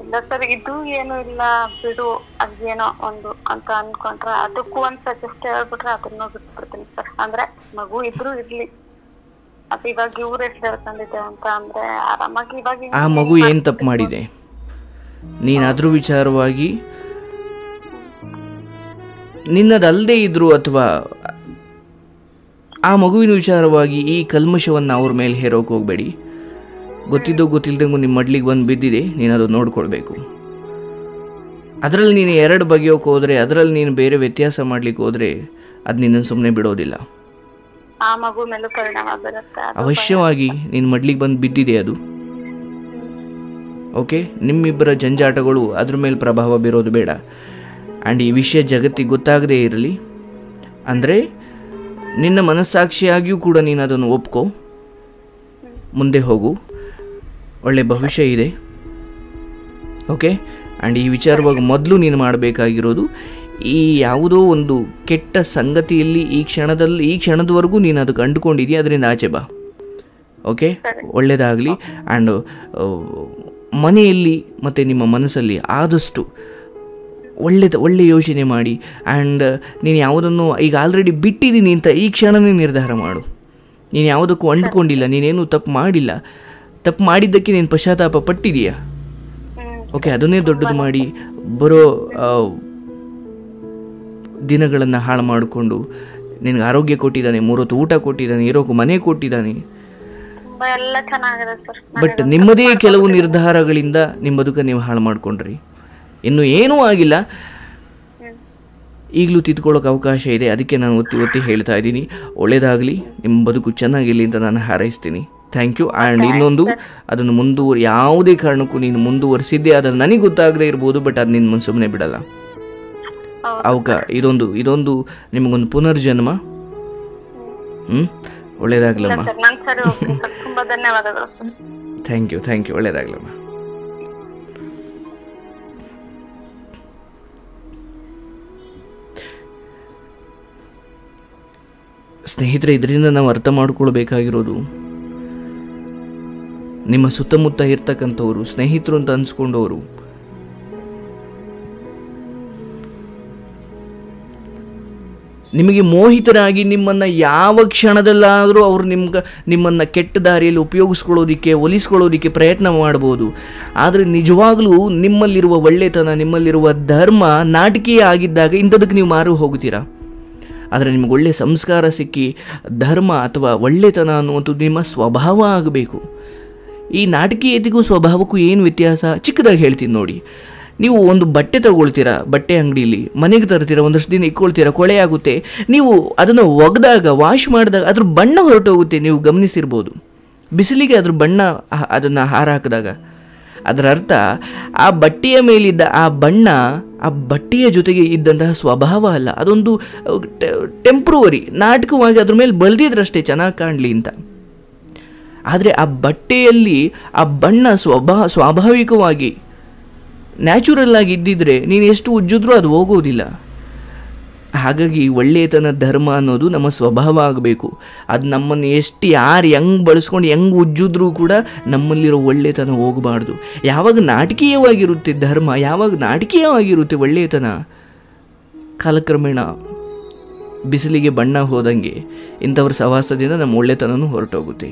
ಇಲ್ಲ ಸರ್, ಇದು ಏನು ಇಲ್ಲ ಬಿಡು, ಅದೇನೋ ಒಂದು ಅಂತ ಅನ್ಕೊಂಡ್ರೆ ಅದಕ್ಕೂ ಒಂದು ಸಜೆಸ್ಟ್ ಹೇಳ್ಬಿಟ್ರೆ ಅದನ್ನ ಬಿಟ್ಬಿಡ್ತೀನಿ ಸರ್. ಅಂದ್ರೆ ಮಗು ಇದ್ರು ಇರ್ಲಿ, ಅದು ಇವಾಗ ಇವ್ರು ಎಷ್ಟು ಹೇಳ್ಕೊಂಡಿದ್ದೆ ಅಂತ ಅಂದ್ರೆ ಆರಾಮಾಗಿ ಇವಾಗ. ಆ ಮಗು ಏನು ತಪ್ಪು ಮಾಡಿದೆ? ನೀನು ಅದ್ರ ವಿಚಾರವಾಗಿ ನಿನ್ನದಲ್ಲದೆ ಇದ್ರು ಅಥವಾ ಆ ಮಗುವಿನ ವಿಚಾರವಾಗಿ ಈ ಕಲ್ಮಶವನ್ನು ಅವ್ರ ಮೇಲೆ ಹೇರೋಕೆ ಹೋಗಬೇಡಿ. ಗೊತ್ತಿದ್ದೋ ಗೊತ್ತಿಲ್ಲದಂಗೂ ನಿಮ್ಮ ಮಡ್ಲಿಗೆ ಬಂದು ಬಿದ್ದಿದೆ, ನೀನು ಅದು ನೋಡ್ಕೊಳ್ಬೇಕು. ಅದರಲ್ಲಿ ನೀನು ಎರಡು ಬಗೆಯೋಕೆ ಹೋದರೆ, ಅದರಲ್ಲಿ ನೀನು ಬೇರೆ ವ್ಯತ್ಯಾಸ ಮಾಡ್ಲಿಕ್ಕೆ ಹೋದರೆ ಅದು ನಿನ್ನನ್ನು ಸುಮ್ಮನೆ ಬಿಡೋದಿಲ್ಲ. ಆ ಮಗು ಮೇಲೂ ಪರಿಣಾಮ ಬರುತ್ತೆ. ಅವಶ್ಯವಾಗಿ ನಿನ್ನ ಮಡ್ಲಿಗೆ ಬಂದು ಬಿದ್ದಿದೆ ಅದು. ಓಕೆ, ನಿಮ್ಮಿಬ್ಬರ ಜಂಜಾಟಗಳು ಅದ್ರ ಮೇಲೆ ಪ್ರಭಾವ ಬೀರೋದು ಬೇಡ. ಆ್ಯಂಡ್ ಈ ವಿಷಯ ಜಗತ್ತಿಗೆ ಗೊತ್ತಾಗದೇ ಇರಲಿ. ಅಂದರೆ ನಿನ್ನ ಮನಸ್ಸಾಕ್ಷಿಯಾಗಿಯೂ ಕೂಡ ನೀನು ಅದನ್ನು ಒಪ್ಕೋ, ಮುಂದೆ ಹೋಗು, ಒಳ್ಳೆ ಭವಿಷ್ಯ ಇದೆ. ಓಕೆ, ಆ್ಯಂಡ್ ಈ ವಿಚಾರವಾಗಿ ಮೊದಲು ನೀನು ಮಾಡಬೇಕಾಗಿರೋದು, ಈ ಯಾವುದೋ ಒಂದು ಕೆಟ್ಟ ಸಂಗತಿಯಲ್ಲಿ ಈ ಕ್ಷಣದವರೆಗೂ ನೀನು ಅದು ಕಂಡುಕೊಂಡಿದೆಯಾ, ಅದರಿಂದ ಆಚೆ ಬಾ. ಓಕೆ, ಒಳ್ಳೆಯದಾಗಲಿ. ಆ್ಯಂಡ್ ಮನೆಯಲ್ಲಿ ಮತ್ತು ನಿಮ್ಮ ಮನಸ್ಸಲ್ಲಿ ಆದಷ್ಟು ಒಳ್ಳೆ ಯೋಚನೆ ಮಾಡಿ. ಆ್ಯಂಡ್ ನೀನು ಯಾವುದನ್ನು ಈಗ ಆಲ್ರೆಡಿ ಬಿಟ್ಟಿದ್ದೀನಿ ಅಂತ ಈ ಕ್ಷಣನೇ ನಿರ್ಧಾರ ಮಾಡು. ನೀನು ಯಾವುದಕ್ಕೂ ಅಂಟ್ಕೊಂಡಿಲ್ಲ, ನೀನೇನು ತಪ್ಪು ಮಾಡಿಲ್ಲ. ತಪ್ಪು ಮಾಡಿದ್ದಕ್ಕೆ ನೀನು ಪಶ್ಚಾತ್ತಾಪ ಪಟ್ಟಿದೀಯಾ? ಓಕೆ, ಅದನ್ನೇ ದೊಡ್ಡದು ಮಾಡಿ ಬರೋ ದಿನಗಳನ್ನು ಹಾಳು ಮಾಡಿಕೊಂಡು, ನಿನಗೆ ಆರೋಗ್ಯ ಕೊಟ್ಟಿದ್ದಾನೆ, 3 ಹೊತ್ತು ಊಟ ಕೊಟ್ಟಿದ್ದಾನೆ, ಇರೋಕೆ ಮನೆ ಕೊಟ್ಟಿದ್ದಾನೆ. ಬಟ್ ನಿಮ್ಮದೇ ಕೆಲವು ನಿರ್ಧಾರಗಳಿಂದ ನಿಮ್ಮ ಬದುಕನ್ನು ನೀವು ಹಾಳು ಮಾಡ್ಕೊಂಡ್ರಿ. ಇನ್ನೂ ಏನೂ ಆಗಿಲ್ಲ, ಈಗಲೂ ತಿದ್ಕೊಳ್ಳೋಕೆ ಅವಕಾಶ ಇದೆ. ಅದಕ್ಕೆ ನಾನು ಒತ್ತಿ ಹೇಳ್ತಾ ಇದ್ದೀನಿ, ಒಳ್ಳೆಯದಾಗಲಿ, ನಿಮ್ಮ ಬದುಕು ಚೆನ್ನಾಗಿರಲಿ ಅಂತ ನಾನು ಹಾರೈಸ್ತೀನಿ. Thank you. ಆ್ಯಂಡ್ ಇನ್ನೊಂದು, ಅದನ್ನು ಯಾವುದೇ ಕಾರಣಕ್ಕೂ ನೀನು ಮುಂದುವರಿಸಿದ್ದೆ, ಅದನ್ನು ನನಗೆ ಗೊತ್ತಾಗದೇ ಇರ್ಬೋದು, ಬಟ್ ಅದು ನಿನ್ನ ಸುಮ್ಮನೆ ಬಿಡಲ್ಲ. ಇದೊಂದು ನಿಮಗೊಂದು ಪುನರ್ಜನ್ಮ. ಒಳ್ಳೆಯದಾಗಲಮ್ಮ. ಥ್ಯಾಂಕ್ ಯು, ಒಳ್ಳೆಯದಾಗಲಮ್ಮ. ಸ್ನೇಹಿತರೆ, ಇದರಿಂದ ನಾವು ಅರ್ಥ ಮಾಡಿಕೊಳ್ಬೇಕಾಗಿರೋದು, ನಿಮ್ಮ ಸುತ್ತಮುತ್ತ ಇರ್ತಕ್ಕಂಥವ್ರು ಸ್ನೇಹಿತರು ಅಂತ ಅನ್ಸ್ಕೊಂಡವರು ನಿಮಗೆ ಮೋಹಿತರಾಗಿ ನಿಮ್ಮನ್ನು ಯಾವ ಕ್ಷಣದಲ್ಲಾದರೂ ಅವರು ನಿಮ್ಮನ್ನು ಕೆಟ್ಟ ದಾರಿಯಲ್ಲಿ ಉಪಯೋಗಿಸ್ಕೊಳ್ಳೋದಕ್ಕೆ, ಒಲಿಸ್ಕೊಳ್ಳೋದಕ್ಕೆ ಪ್ರಯತ್ನ ಮಾಡ್ಬೋದು. ಆದರೆ ನಿಜವಾಗ್ಲೂ ನಿಮ್ಮಲ್ಲಿರುವ ಒಳ್ಳೆತನ, ನಿಮ್ಮಲ್ಲಿರುವ ಧರ್ಮ ನಾಟಕೀಯ ಆಗಿದ್ದಾಗ ಇಂಥದಕ್ಕೆ ನೀವು ಮಾರು ಹೋಗ್ತೀರಾ. ಆದರೆ ನಿಮ್ಗೆ ಒಳ್ಳೆಯ ಸಂಸ್ಕಾರ ಸಿಕ್ಕಿ ಧರ್ಮ ಅಥವಾ ಒಳ್ಳೆತನ ಅನ್ನುವಂಥದ್ದು ನಿಮ್ಮ ಸ್ವಭಾವ ಆಗಬೇಕು. ಈ ನಾಟಕೀಯತೆಗೂ ಸ್ವಭಾವಕ್ಕೂ ಏನು ವ್ಯತ್ಯಾಸ ಚಿಕ್ಕದಾಗಿ ಹೇಳ್ತೀನಿ ನೋಡಿ. ನೀವು ಒಂದು ಬಟ್ಟೆ ತಗೊಳ್ತೀರಾ, ಬಟ್ಟೆ ಅಂಗಡಿಯಲ್ಲಿ ಮನೆಗೆ ತರ್ತೀರಾ, ಒಂದಷ್ಟು ದಿನ ಇಟ್ಕೊಳ್ತೀರಾ, ಕೊಳೆ ಆಗುತ್ತೆ. ನೀವು ಅದನ್ನು ಒಗೆದಾಗ, ವಾಶ್ ಮಾಡಿದಾಗ ಅದ್ರ ಬಣ್ಣ ಹೊರಟೋಗುತ್ತೆ. ನೀವು ಗಮನಿಸಿರ್ಬೋದು, ಬಿಸಿಲಿಗೆ ಅದ್ರ ಬಣ್ಣ ಅದನ್ನು ಹಾರ ಹಾಕಿದಾಗ. ಅದರ ಅರ್ಥ ಆ ಬಟ್ಟೆಯ ಮೇಲಿದ್ದ ಆ ಬಣ್ಣ ಆ ಬಟ್ಟೆಯ ಜೊತೆಗೆ ಇದ್ದಂತಹ ಸ್ವಭಾವ ಅಲ್ಲ, ಅದೊಂದು ಟೆಂಪ್ರವರಿ, ನಾಟಕವಾಗಿ ಅದ್ರ ಮೇಲೆ ಬಳ್ದಿದ್ರಷ್ಟೇ ಚೆನ್ನಾಗಿ ಕಾಣಲಿ ಅಂತ. ಆದರೆ ಆ ಬಟ್ಟೆಯಲ್ಲಿ ಆ ಬಣ್ಣ ಸ್ವಾಭಾವಿಕವಾಗಿ ನ್ಯಾಚುರಲ್ ಆಗಿ ಇದ್ದಿದ್ರೆ ನೀನು ಎಷ್ಟು ಉಜ್ಜಿದ್ರೂ ಅದು ಹೋಗೋದಿಲ್ಲ. ಹಾಗಾಗಿ ಒಳ್ಳೆಯತನ ಧರ್ಮ ಅನ್ನೋದು ನಮ್ಮ ಸ್ವಭಾವ ಆಗಬೇಕು. ಅದು ನಮ್ಮನ್ನು ಯಾರು ಹೆಂಗೆ ಬಳಸ್ಕೊಂಡು ಹೆಂಗೆ ಉಜ್ಜಿದ್ರೂ ಕೂಡ ನಮ್ಮಲ್ಲಿರೋ ಒಳ್ಳೆಯತನ ಹೋಗಬಾರ್ದು. ಯಾವಾಗ ನಾಟಕೀಯವಾಗಿರುತ್ತೆ ಧರ್ಮ, ಯಾವಾಗ ನಾಟಕೀಯವಾಗಿರುತ್ತೆ ಒಳ್ಳೆಯತನ, ಕಾಲಕ್ರಮೇಣ ಬಿಸಿಲಿಗೆ ಬಣ್ಣ ಹೋದಂಗೆ ಇಂಥವ್ರ ಸಹವಾಸದಿಂದ ನಮ್ಮ ಒಳ್ಳೆಯತನೂ ಹೊರಟೋಗುತ್ತೆ.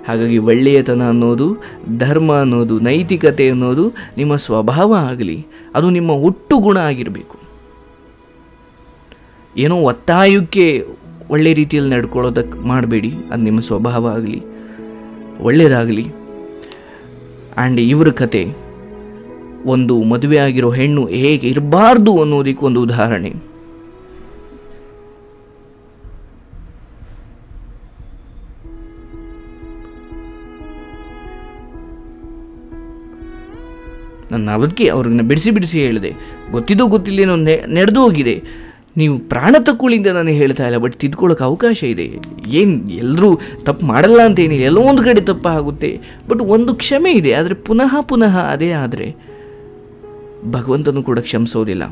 ಹಾಗಾಗಿ ಒಳ್ಳೆಯತನ ಅನ್ನೋದು, ಧರ್ಮ ಅನ್ನೋದು, ನೈತಿಕತೆ ಅನ್ನೋದು ನಿಮ್ಮ ಸ್ವಭಾವ ಆಗಲಿ, ಅದು ನಿಮ್ಮ ಹುಟ್ಟು ಗುಣ ಆಗಿರಬೇಕು. ಏನೋ ಒತ್ತಾಯಕ್ಕೆ ಒಳ್ಳೆ ರೀತಿಯಲ್ಲಿ ನಡ್ಕೊಳ್ಳೋದಕ್ಕೆ ಮಾಡಬೇಡಿ. ಅದು ನಿಮ್ಮ ಸ್ವಭಾವ ಆಗಲಿ, ಒಳ್ಳೆಯದಾಗಲಿ. ಆ್ಯಂಡ್ ಇವರ ಕತೆ ಒಂದು ಮದುವೆ ಆಗಿರೋ ಹೆಣ್ಣು ಹೇಗೆ ಇರಬಾರ್ದು ಅನ್ನೋದಕ್ಕೆ ಒಂದು ಉದಾಹರಣೆ. ನನ್ನ ಅವಧಿಗೆ ಅವ್ರನ್ನ ಬಿಡಿಸಿ ಹೇಳಿದೆ, ಗೊತ್ತಿದ್ದೋ ಗೊತ್ತಿಲ್ಲೇನೋ ನಡೆದು ಹೋಗಿದೆ. ನೀವು ಪ್ರಾಣ ತಕ್ಕೊಳ್ಳಿಂದ ನಾನು ಹೇಳ್ತಾ ಇಲ್ಲ, ಬಟ್ ತಿದ್ಕೊಳ್ಳೋಕೆ ಅವಕಾಶ ಇದೆ. ಏನು ಎಲ್ಲರೂ ತಪ್ಪು ಮಾಡಲ್ಲ ಅಂತೇನಿಲ್ಲ, ಎಲ್ಲೋ ಒಂದು ಕಡೆ ತಪ್ಪು ಆಗುತ್ತೆ, ಬಟ್ ಒಂದು ಕ್ಷಮೆ ಇದೆ. ಆದರೆ ಪುನಃ ಅದೇ ಆದರೆ ಭಗವಂತನೂ ಕೂಡ ಕ್ಷಮಿಸೋದಿಲ್ಲ.